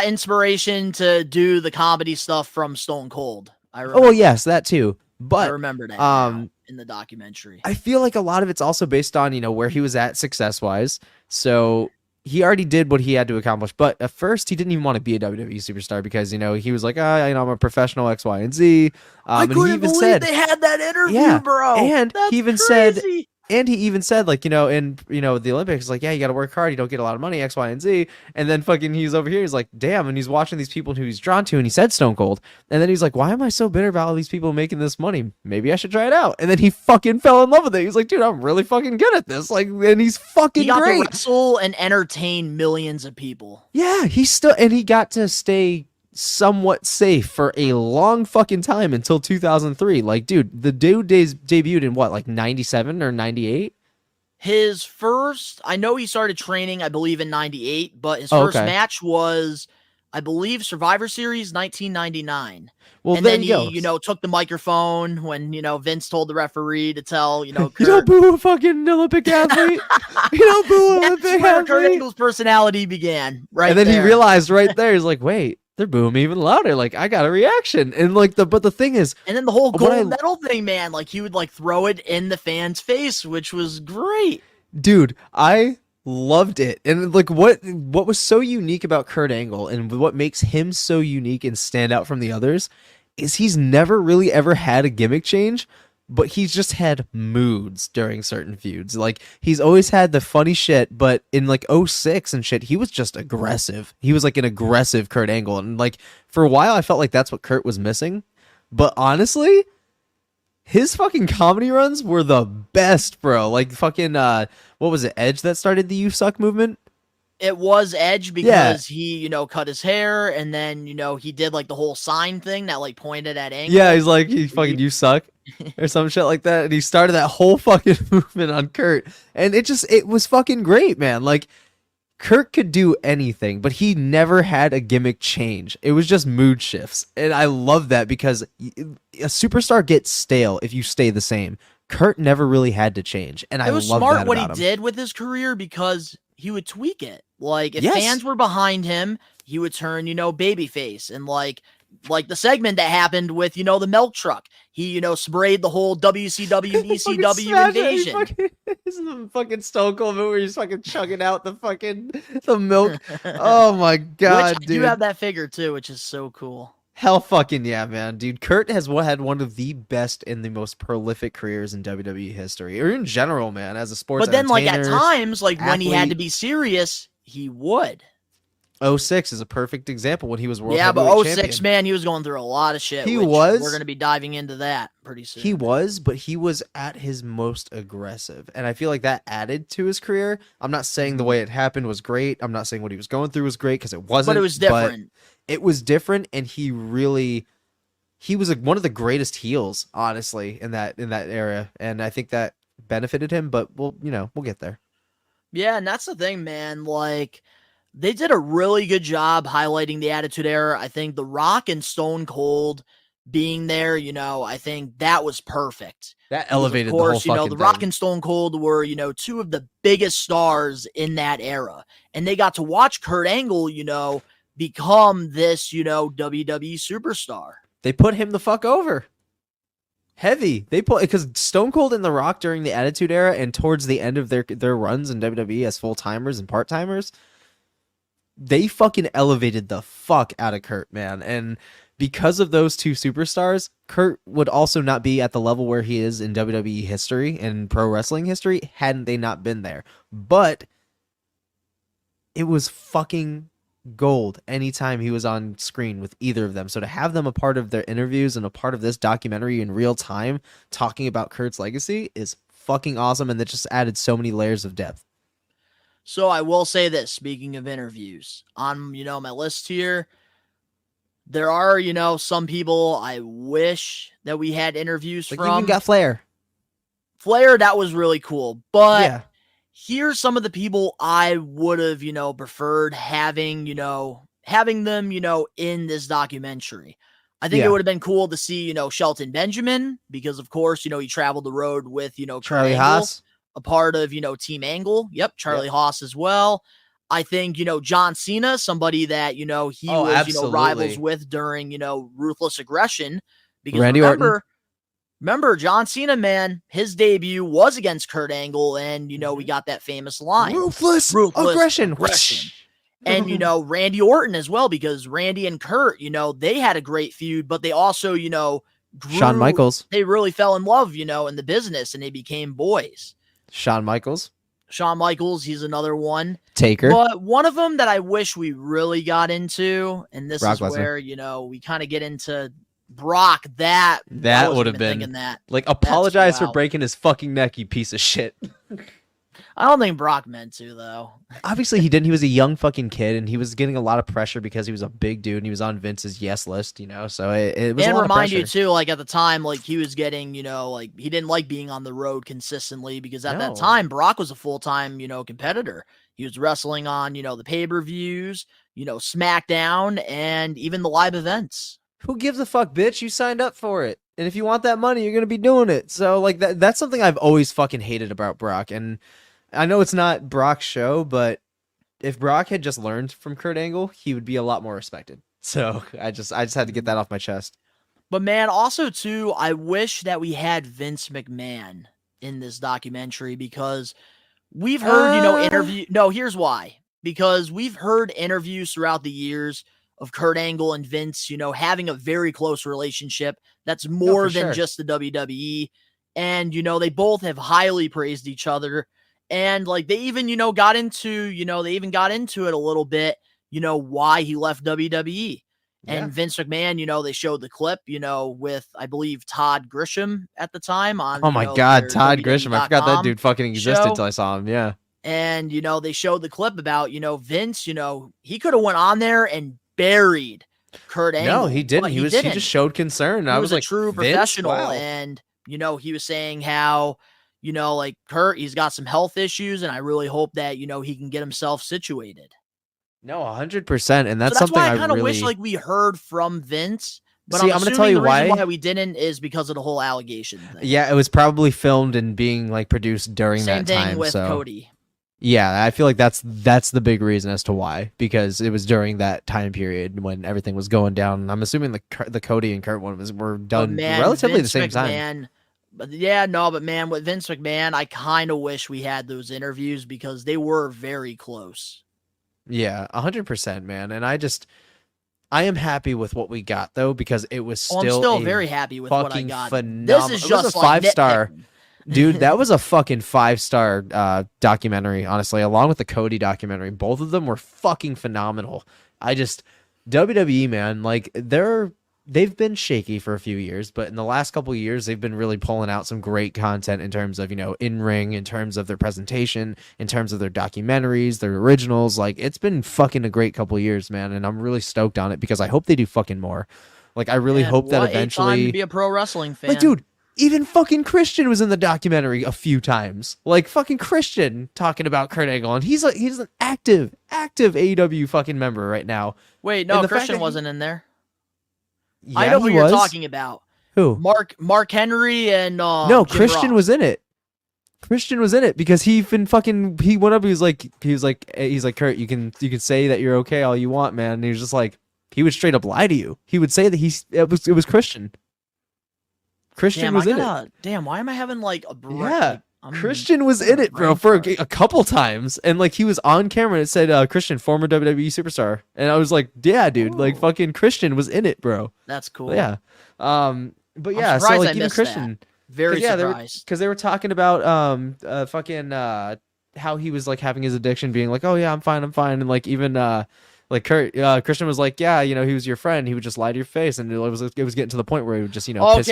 inspiration to do the comedy stuff from Stone Cold. Oh, yes, that too. But I remember that now in the documentary. I feel like a lot of it's also based on, where he was at success-wise. So he already did what he had to accomplish. But at first, he didn't even want to be a WWE superstar because, he was like, I'm a professional X, Y, and Z. I couldn't believe they had that interview, bro. And That's he even crazy. said, in the Olympics, yeah, you got to work hard. You don't get a lot of money, X, Y, and Z. And then fucking he's over here. He's like, damn. And he's watching these people who he's drawn to. And he said Stone Cold. And then he's like, why am I so bitter about all these people making this money? Maybe I should try it out. And then he fucking fell in love with it. He's like, dude, I'm really fucking good at this. And he's fucking he got great. to wrestle and entertain millions of people. Yeah, he got to stay somewhat safe for a long fucking time until 2003. Dude, the dude debuted in what, 97 or 98? His first, I know he started training, I believe, in 98, but his Oh, first okay. match was, I believe, Survivor Series 1999. Well, And there then you go. he, took the microphone when, Vince told the referee to tell, You Kurt. don't boo a fucking Olympic athlete. You don't boo an That's Olympic where Kurt athlete. Angle's personality began, right And then there. he realized right there, he's like, wait, they're booing me even louder. Like, I got a reaction. And like but the thing is, And then the whole what gold I- medal thing, man, like he would like throw it in the fan's face, which was great. dude, I loved it. And like what was so unique about Kurt Angle and what makes him so unique and stand out from the others is he's never really ever had a gimmick change, but he's just had moods during certain feuds. Like he's always had the funny shit, but in like '06 and shit, he was just aggressive. He was like an aggressive Kurt Angle. And like for a while I felt like that's what Kurt was missing. But honestly, his fucking comedy runs were the best, bro. Like fucking what was it, Edge that started the You Suck movement? It was Edge because he, cut his hair and then, he did like the whole sign thing that like pointed at Angle. Yeah, he's like, he fucking You Suck or some shit like that. And he started that whole fucking movement on Kurt. And it was fucking great, man. Like Kurt could do anything, but he never had a gimmick change. It was just mood shifts. And I love that because a superstar gets stale if you stay the same. Kurt never really had to change. And it was love smart that what he about him. did with his career because he would tweak it. Like if Yes. fans were behind him, he would turn, babyface. And like the segment that happened with, the milk truck. He, sprayed the whole WCW and ECW invasion. This is the fucking Stone Cold movie where he's fucking chugging out the milk. Oh my god, Which dude. you have that figure too, which is so cool. Hell fucking yeah, man. Dude, Kurt has had one of the best and the most prolific careers in WWE history, or in general, man, as a sports But then like at entertainer, times, like when he had athlete. to be serious, he would. 06 is a perfect example when he was world Yeah, but heavyweight 06, champion. man, he was going through a lot of shit. He which was. We're going to be diving into that pretty soon. He was, but he was at his most aggressive. And I feel like that added to his career. I'm not saying the way it happened was great. I'm not saying what he was going through was great because it wasn't. But it was different. It was different, and he was like one of the greatest heels, honestly, in that era. And I think that benefited him, but we'll get there. Yeah, and that's the thing, man. Like, they did a really good job highlighting the Attitude Era. I think The Rock and Stone Cold being there, I think that was perfect. That Because, elevated of course, the whole fucking The Rock thing. and Stone Cold were, two of the biggest stars in that era. And they got to watch Kurt Angle, become this, WWE superstar. They put him the fuck over. Heavy. Because Stone Cold and The Rock during the Attitude Era and towards the end of their runs in WWE as full-timers and part-timers, they fucking elevated the fuck out of Kurt, man. And because of those two superstars, Kurt would also not be at the level where he is in WWE history and pro wrestling history hadn't they not been there. But it was fucking gold anytime he was on screen with either of them. So to have them a part of their interviews and a part of this documentary in real time talking about Kurt's legacy is fucking awesome, and that just added so many layers of depth. So I will say this, speaking of interviews, on, my list here, there are, some people I wish that we had interviews Like from. you even got Flair. Flair, that was really cool. But Yeah. here's some of the people I would have, preferred having them, in this documentary. I think Yeah. it would have been cool to see, Shelton Benjamin, because of course, he traveled the road with, Kurt Charlie Angle, Haas. a part of, Team Angle. Yep. Charlie Haas as well. I think, John Cena, somebody that, he was, absolutely. rivals with during, Ruthless Aggression. Because Randy Orton. remember, John Cena, man, his debut was against Kurt Angle, and, we got that famous line. Ruthless aggression. And, Randy Orton as well, because Randy and Kurt, they had a great feud, but they also, grew. Shawn Michaels. They really fell in love, in the business, and they became boys. Shawn Michaels. Shawn Michaels, he's another one. Taker. But one of them that I wish we really got into, and this Brock is Lesnar. where, we kind of get into Brock. That That wasn't would have even been thinking that. like, apologize for wow. breaking his fucking neck, you piece of shit. I don't think Brock meant to, though. Obviously, he didn't. He was a young fucking kid, and he was getting a lot of pressure because he was a big dude, and he was on Vince's yes list, So it was a And lot remind of you, pressure. too, like, at the time, like, he was getting, like, he didn't like being on the road consistently because at that No. time, Brock was a full-time, competitor. He was wrestling on, the pay-per-views, SmackDown, and even the live events. Who gives a fuck, bitch? You signed up for it. And if you want that money, you're going to be doing it. So, like, that's something I've always fucking hated about Brock. And I know it's not Brock's show, but if Brock had just learned from Kurt Angle, he would be a lot more respected. So I just had to get that off my chest. But man, also too, I wish that we had Vince McMahon in this documentary because we've heard, interview. No, here's why. Because we've heard interviews throughout the years of Kurt Angle and Vince, having a very close relationship that's more than sure. just the WWE. And, they both have highly praised each other. And like they even, got into, it a little bit, why he left WWE. And Vince McMahon, they showed the clip, with, I believe, Todd Grisham at the time on. Oh my God, Todd Grisham. I forgot that dude fucking existed until I saw him. Yeah. And, they showed the clip about, Vince, he could have went on there and buried Kurt Angle. No, he didn't. He just showed concern. He I was like, a true Vince? professional. Wow. And, he was saying how, like Kurt, he's got some health issues, and I really hope that, he can get himself situated. No, 100%. And that's so something why I I kind of really wish like we heard from Vince. But See, I'm going to tell you the reason why. why we didn't is because of the whole allegation thing. Yeah, it was probably filmed and being like produced during Same that time. thing with so. Cody. Yeah, I feel like that's the big reason as to why, because it was during that time period when everything was going down. I'm assuming the Cody and Kurt one were done relatively Vince the same McMahon, time. But man, with Vince McMahon, I kind of wish we had those interviews because they were very close. Yeah, 100%, man. And I am happy with what we got though, because it was still. I'm still very happy with what I got. Phenomenal. This is just it was a 5-star. Nitpicking. Dude, that was a fucking 5-star documentary, honestly, along with the Cody documentary. Both of them were fucking phenomenal. WWE, man, like they've been shaky for a few years, but in the last couple of years, they've been really pulling out some great content in terms of, in-ring, in terms of their presentation, in terms of their documentaries, their originals. Like, it's been fucking a great couple of years, man, and I'm really stoked on it because I hope they do fucking more. Like, I really hope that eventually. Time to be a pro wrestling fan. Like, dude. Even fucking Christian was in the documentary a few times. Like fucking Christian talking about Kurt Angle, and he's an active AEW fucking member right now. Wait, no, Christian wasn't in there. Yeah, I know who you're talking about. Who? Mark Henry and no, Jim Christian Ross. was in it. Christian was in it because he went up. He was like Kurt, you can say that you're okay all you want, man. And he was just like, he would straight up lie to you. He would say that it was Christian. Christian was in it. Damn, why am I having like a Christian was in it, bro, for a couple times, and like he was on camera and it said Christian, former WWE superstar, and I was like, yeah, dude, like fucking Christian was in it, bro. That's cool. But yeah, but yeah, so like even Christian, very surprised because they were talking about how he was like having his addiction, being like, oh yeah, I'm fine, and like even like Christian was like, yeah, he was your friend. He would just lie to your face, and it was getting to the point where he would just piss you off.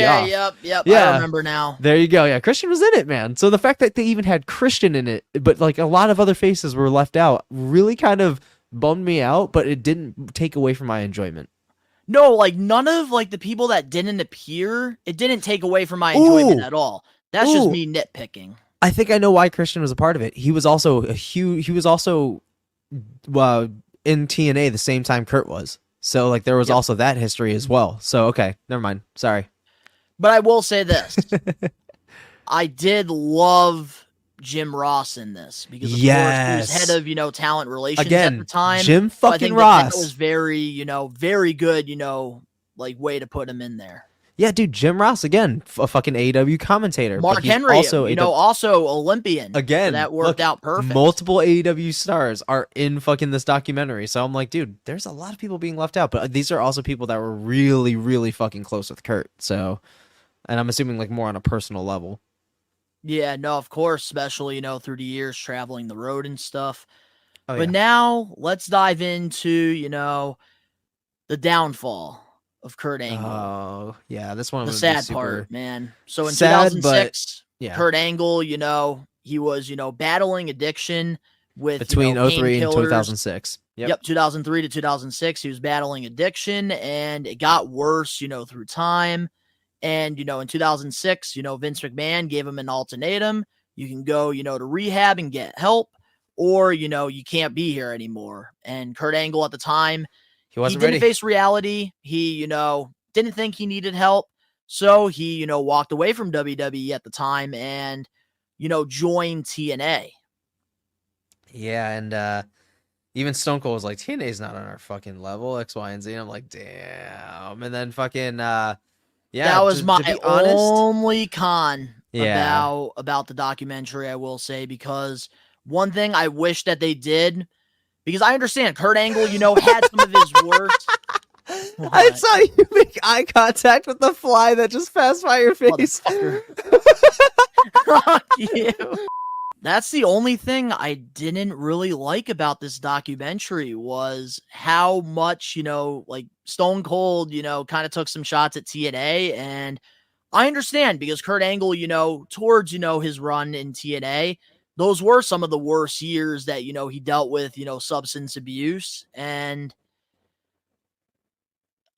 Yep. Yeah, I remember now. There you go. Yeah, Christian was in it, man. So the fact that they even had Christian in it, but like a lot of other faces were left out, really kind of bummed me out. But it didn't take away from my enjoyment. No, like none of like the people that didn't appear, it didn't take away from my enjoyment at all. That's just me nitpicking. I think I know why Christian was a part of it. He was also in TNA the same time Kurt was. So like there was also that history as well. So okay, never mind. Sorry. But I will say this. I did love Jim Ross in this because of course he was head of, talent relations at the time. Jim so fucking Ross. That was very, very good, like way to put him in there. Yeah, dude, Jim Ross again, a fucking AEW commentator. Mark Henry, also Olympian. Again, so that worked out perfect. Multiple AEW stars are in fucking this documentary, so I'm like, dude, there's a lot of people being left out, but these are also people that were really, really fucking close with Kurt. So, and I'm assuming like more on a personal level. Yeah, no, of course, especially through the years traveling the road and stuff. But now let's dive into the downfall of Kurt Angle. Oh, yeah, this one the was sad super part, man. So in sad, 2006, but, Kurt Angle, he was, battling addiction with Between 03 and painkillers. 2006. Yep, 2003 to 2006, he was battling addiction, and it got worse, through time. And, in 2006, Vince McMahon gave him an ultimatum. You can go, to rehab and get help, or, you can't be here anymore. And Kurt Angle at the time, He wasn't didn't ready. face reality. He, didn't think he needed help. So he, walked away from WWE at the time and, joined TNA. Yeah, and even Stone Cold was like, TNA's not on our fucking level, X, Y, and Z. And I'm like, damn. And then fucking, yeah. That was my to be honest, only con Yeah. about the documentary, I will say, because one thing I wish that they did, because I understand Kurt Angle, had some of his worst. I What? saw you make eye contact with the fly that just passed by your face. Motherfucker. Fuck you. That's the only thing I didn't really like about this documentary was how much, like Stone Cold, kind of took some shots at TNA. And I understand because Kurt Angle, towards, his run in TNA, those were some of the worst years that, he dealt with, substance abuse. And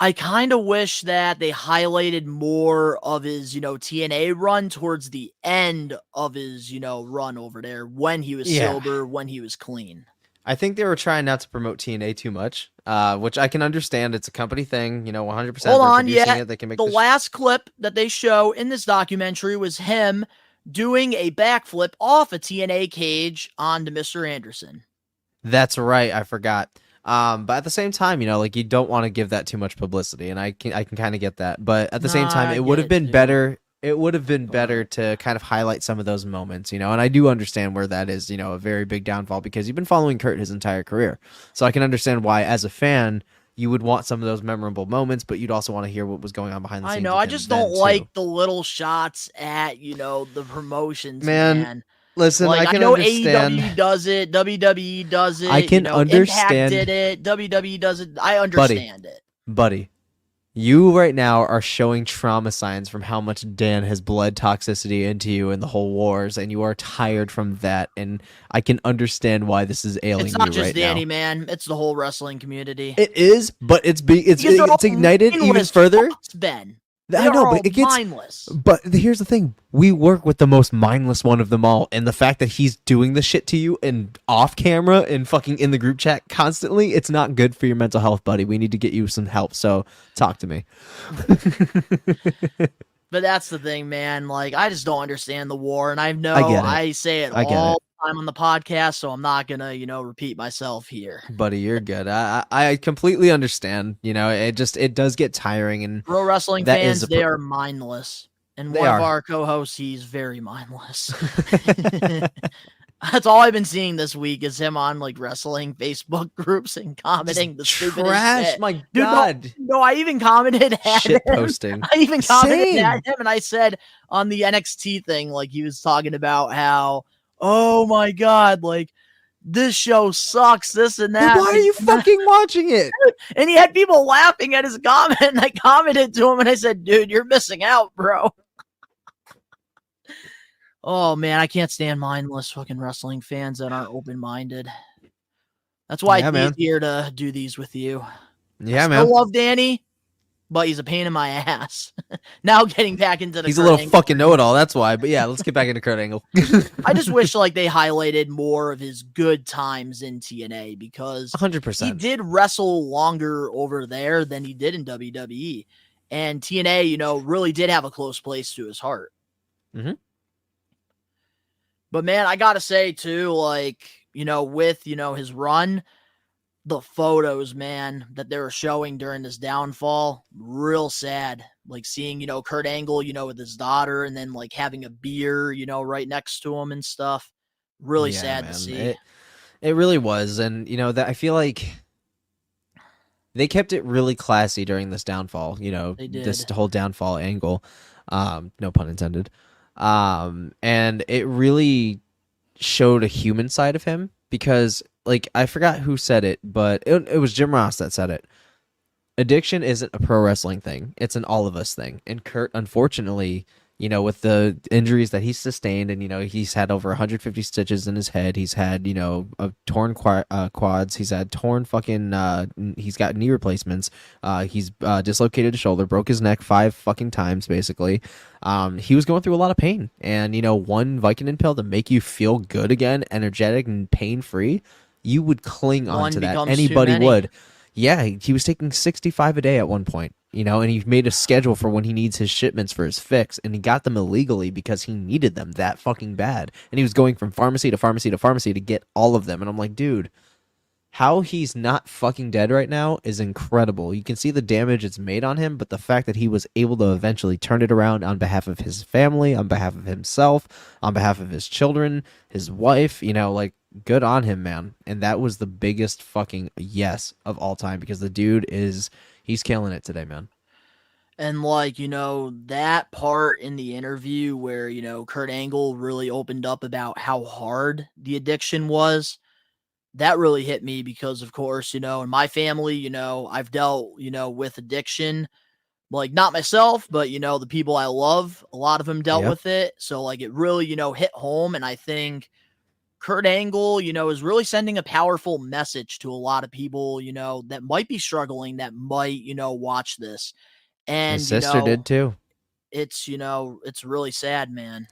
I kind of wish that they highlighted more of his, TNA run towards the end of his, run over there when he was Yeah. sober, when he was clean. I think they were trying not to promote TNA too much, which I can understand. It's a company thing, 100%. Hold they're on, producing yeah. it, they can make The the last clip that they show in this documentary was him doing a backflip off a TNA cage onto Mr. Anderson. That's right. I forgot. But at the same time, like you don't want to give that too much publicity, and I can kind of get that. But at the same Nah, time, I it would get have it been too. better. It would have been better to kind of highlight some of those moments, and I do understand where that is, a very big downfall because you've been following Kurt his entire career. So I can understand why, as a fan, you would want some of those memorable moments, but you'd also want to hear what was going on behind the scenes. I know. with I him just then, don't too. like the little shots at, the promotions, Man, man. Listen, Like, I can know understand. AEW does it, WWE does it, I can Impact understand. did it, WWE does it. I understand it. Buddy, you right now are showing trauma signs from how much Dan has bled toxicity into you in the whole wars, and you are tired from that. And I can understand why this is ailing It's not you just right Danny, now. man. It's the whole wrestling community. It is, but it's Because they're all ignited even mindless further. fucks, Ben. I They're know, all but it gets. mindless. But here's the thing: we work with the most mindless one of them all, and the fact that he's doing the shit to you and off camera and fucking in the group chat constantly, it's not good for your mental health, buddy. We need to get you some help. So talk to me. But that's the thing, man. Like, I just don't understand the war, and I know I get it. I say it I get all the time on the podcast, so I'm not gonna, repeat myself here. Buddy, you're good. I completely understand. It does get tiring, and Pro wrestling That fans, is a they pro- are mindless. And They one of are. our co-hosts, he's very mindless. That's all I've been seeing this week is him on like wrestling Facebook groups and commenting the stupidest trash. shit. My Dude, no, God, no, I even commented at shit him. posting. I even commented Same. at him and I said on the NXT thing, like he was talking about how, oh my God, like this show sucks, this and Then that. why are you fucking watching it? And he had people laughing at his comment, and I commented to him and I said, dude, you're missing out, bro. Oh man, I can't stand mindless fucking wrestling fans that aren't open-minded. That's why Yeah, it's man. easier to do these with you. Yeah, I man. still love Danny, but he's a pain in my ass. Now getting back into the He's a Kurt little Angle fucking know-it-all. That's why. But yeah, let's get back into Kurt Angle. I just wish like they highlighted more of his good times in TNA because he 100%. did wrestle longer over there than he did in WWE. And TNA, really did have a close place to his heart. Mhm. But man, I gotta say too, like, with, his run, the photos, man, that they were showing during this downfall, real sad. Like seeing, Kurt Angle, with his daughter and then like having a beer, right next to him and stuff. Really Yeah, sad man. to see. It really was, and that I feel like they kept it really classy during this downfall. They This did. whole downfall angle. No pun intended. And it really showed a human side of him because, like, I forgot who said it, but it was Jim Ross that said it. Addiction isn't a pro wrestling thing; it's an all of us thing. And Kurt, unfortunately, with the injuries that he's sustained, and he's had over 150 stitches in his head. He's had torn quads. He's had torn fucking. He's got knee replacements. He's dislocated his shoulder, broke his neck 5 fucking times basically. He was going through a lot of pain, and one Vicodin pill to make you feel good again, energetic and pain free. You would cling on to that. Anybody would. Yeah, he was taking 65 a day at one point, and he made a schedule for when he needs his shipments for his fix, and he got them illegally because he needed them that fucking bad. And he was going from pharmacy to pharmacy to pharmacy to get all of them. And I'm like, dude, how he's not fucking dead right now is incredible. You can see the damage it's made on him, but the fact that he was able to eventually turn it around on behalf of his family, on behalf of himself, on behalf of his children, his wife, good on him, man. And that was the biggest fucking yes of all time, because the dude he's killing it today, man. And that part in the interview where, Kurt Angle really opened up about how hard the addiction was, that really hit me because, of course, in my family, I've dealt, with addiction, not myself, but, the people I love, a lot of them dealt with it. So it really, hit home. And I think Kurt Angle, is really sending a powerful message to a lot of people, that might be struggling, that might, watch this. And his sister did too. It's, it's really sad, man.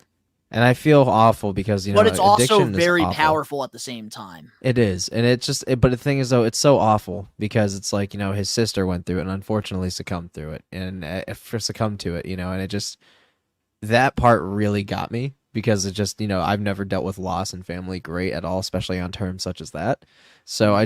And I feel awful because, but it's also very powerful at the same time. It is. And it's just, but the thing is, though, it's so awful because it's like, his sister went through it and unfortunately succumbed through it and succumbed to it, and it just, that part really got me because it just, I've never dealt with loss in family great at all, especially on terms such as that. So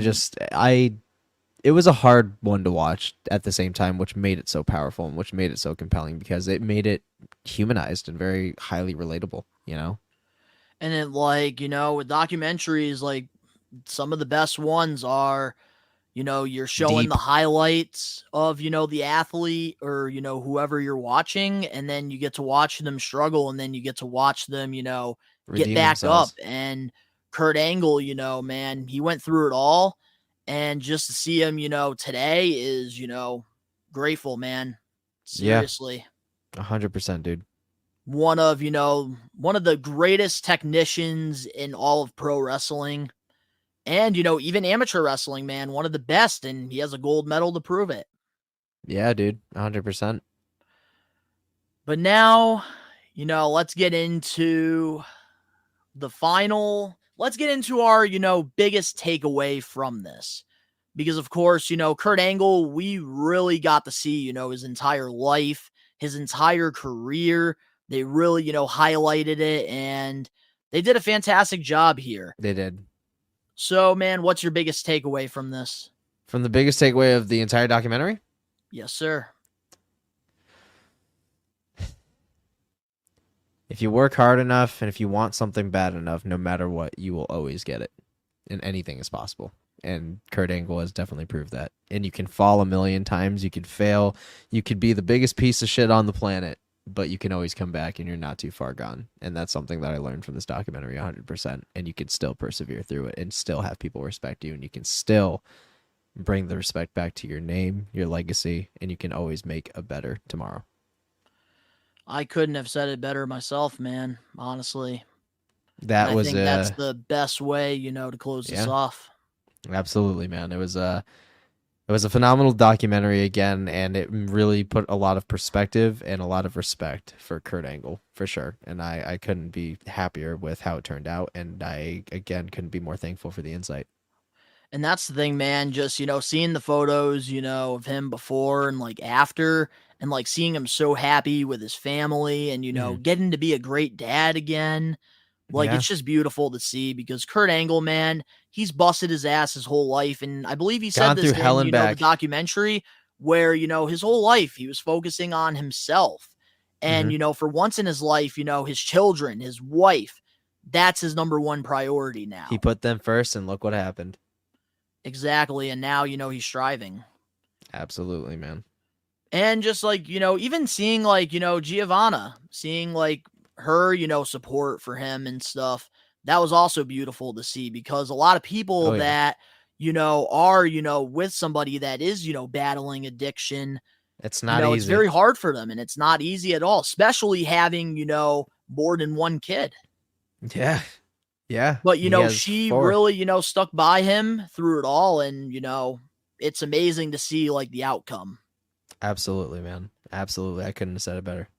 it was a hard one to watch at the same time, which made it so powerful and which made it so compelling because it made it humanized and very highly relatable, And it with documentaries, some of the best ones are, you're showing the highlights of, the athlete or, whoever you're watching, and then you get to watch them struggle, and then you get to watch them, get back up. And Kurt Angle, man, he went through it all. And just to see him, today is, grateful, man. Seriously. Yeah, 100%, dude. One of the greatest technicians in all of pro wrestling and, even amateur wrestling, man, one of the best. And he has a gold medal to prove it. Yeah, dude. 100%. But now, let's get into the final. Let's get into our, biggest takeaway from this. Because, of course, Kurt Angle, we really got to see, his entire life, his entire career. They really, highlighted it, and they did a fantastic job here. They did. So, man, what's your biggest takeaway from this? From the biggest takeaway of the entire documentary? Yes, sir. If you work hard enough and if you want something bad enough, no matter what, you will always get it. And anything is possible. And Kurt Angle has definitely proved that. And you can fall a million times. You could fail. You could be the biggest piece of shit on the planet. But you can always come back and you're not too far gone. And that's something that I learned from this documentary 100%. And you can still persevere through it and still have people respect you. And you can still bring the respect back to your name, your legacy. And you can always make a better tomorrow. I couldn't have said it better myself, man, honestly. I think that's the best way, to close this off. Absolutely, man. It was a phenomenal documentary again, and it really put a lot of perspective and a lot of respect for Kurt Angle, for sure. And I couldn't be happier with how it turned out, and I, again, couldn't be more thankful for the insight. And that's the thing, man, just, seeing the photos, of him before and, after, and, seeing him so happy with his family and, getting to be a great dad again. It's just beautiful to see because Kurt Angle, man, he's busted his ass his whole life. And I believe he said this in, the documentary where, his whole life he was focusing on himself. And, for once in his life, his children, his wife, that's his number one priority now. He put them first and look what happened. Exactly. And now, he's striving. Absolutely, man. And just even seeing Giovanna, seeing her, support for him and stuff, that was also beautiful to see because a lot of people that, are, with somebody that is, battling addiction, It's not It's easy. very hard for them, and it's not easy at all, especially having, more than one kid. Yeah. Yeah. But, he has she 4. really, stuck by him through it all. And, it's amazing to see, like, the outcome. Absolutely, man. Absolutely. I couldn't have said it better.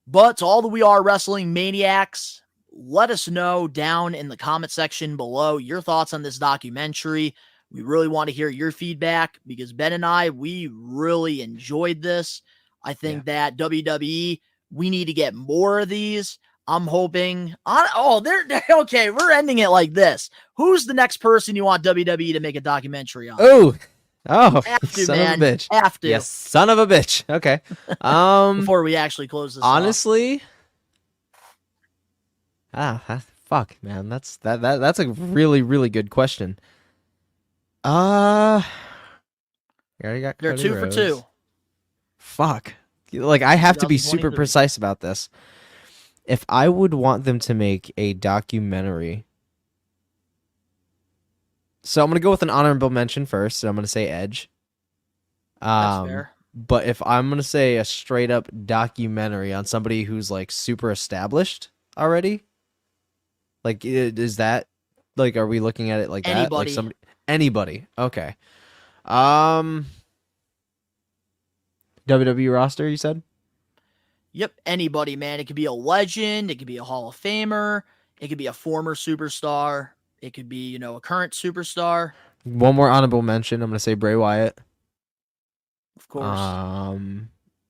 But to all the We Are Wrestling maniacs, let us know down in the comment section below your thoughts on this documentary. We really want to hear your feedback because Ben and I, we really enjoyed this. I think that WWE, we need to get more of these. I'm hoping they're okay. We're ending it like this. Who's the next person you want WWE to make a documentary on? Oh, have to, son man. of a bitch. Have to. Yes, son of a bitch. Okay. Before we actually close this honestly, fuck, man. That's a really, really good question. You already got they're Cody 2 Rhodes. for 2. Fuck. Like, I have to be super 2023. precise about this. If I would want them to make a documentary, so I'm gonna go with an honorable mention first. So I'm gonna say Edge. That's fair. But if I'm gonna say a straight up documentary on somebody who's like super established already, like is that like, are we looking at it like that? Like anybody? Okay. WWE roster, you said? Yep, anybody, man. It could be a legend. It could be a Hall of Famer. It could be a former superstar. It could be, a current superstar. One more honorable mention. I'm gonna say Bray Wyatt. Of course.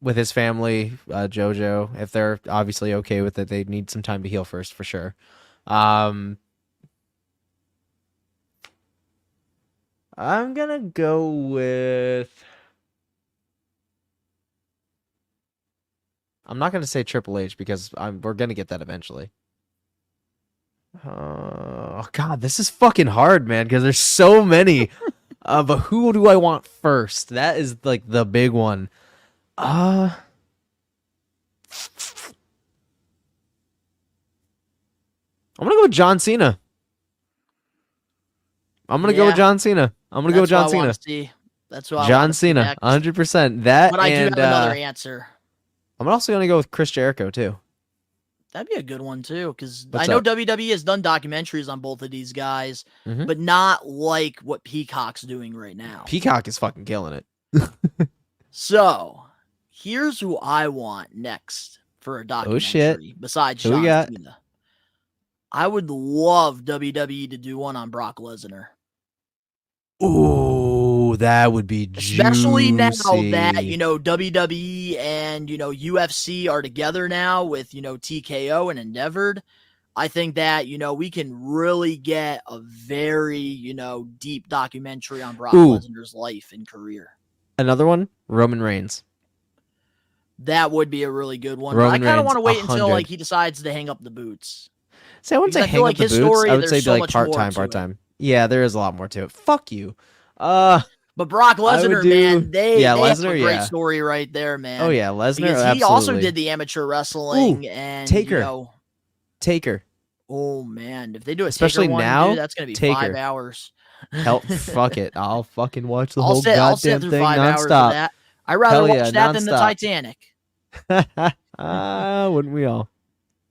With his family, JoJo, if they're obviously okay with it, they need some time to heal first, for sure. I'm gonna go with. I'm not gonna say Triple H because we're gonna get that eventually. Oh God, this is fucking hard, man, because there's so many. But who do I want first? That is like the big one. I'm gonna go with John Cena. I'm gonna go with John Cena. That's what John Cena, 100%. That, but I do have another answer. I'm also gonna go with Chris Jericho too. That'd be a good one too, because I know WWE has done documentaries on both of these guys, but not like what Peacock's doing right now. Peacock is fucking killing it. So, here's who I want next for a documentary. Besides John Cena, I would love WWE to do one on Brock Lesnar. Ooh, that would be juicy. Especially now that, WWE and, UFC are together now with, TKO and Endeavored. I think that, we can really get a very, deep documentary on Brock Lesnar's life and career. Another one, Roman Reigns. That would be a really good one. But I kind of want to wait until he decides to hang up the boots. See, I wouldn't say hang up the boots. I would say like part-time. Yeah, there is a lot more to it. Fuck you. But Brock Lesnar, man, they Lesnar, have a great story right there, man. Oh yeah, Lesnar. Because he also did the amateur wrestling and Taker. Oh man, if they do a especially Taker one, now, dude, that's gonna be 5 hours. Hell, fuck it. I'll fucking watch the whole goddamn thing 5 hours of nonstop. that. I'd rather watch that than the Titanic. Wouldn't we all?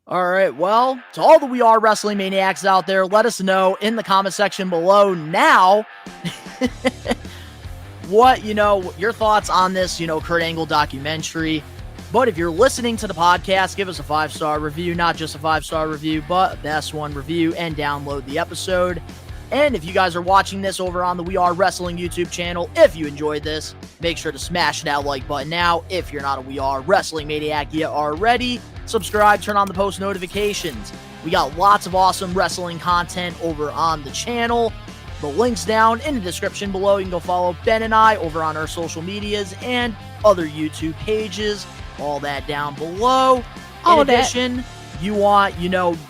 All right, well, to all the We Are Wrestling maniacs out there, let us know in the comment section below now what, your thoughts on this, Kurt Angle documentary. But if you're listening to the podcast, give us a 5-star review, not just a 5-star review, but a best one review, and download the episode. And if you guys are watching this over on the We Are Wrestling YouTube channel, if you enjoyed this, make sure to smash that like button now. If you're not a We Are Wrestling maniac yet already, subscribe, turn on the post notifications. We got lots of awesome wrestling content over on the channel. The link's down in the description below. You can go follow Ben and I over on our social medias and other YouTube pages. All that down below. In addition, you want,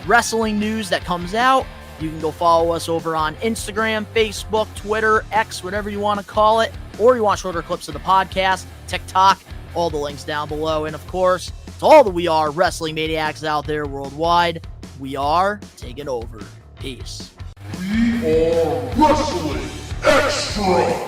wrestling news that comes out, you can go follow us over on Instagram, Facebook, Twitter, X, whatever you want to call it. Or you want shorter clips of the podcast, TikTok, all the links down below. And of course, to all the We Are Wrestling maniacs out there worldwide, we are taking over. Peace. We Are Wrestling Extra!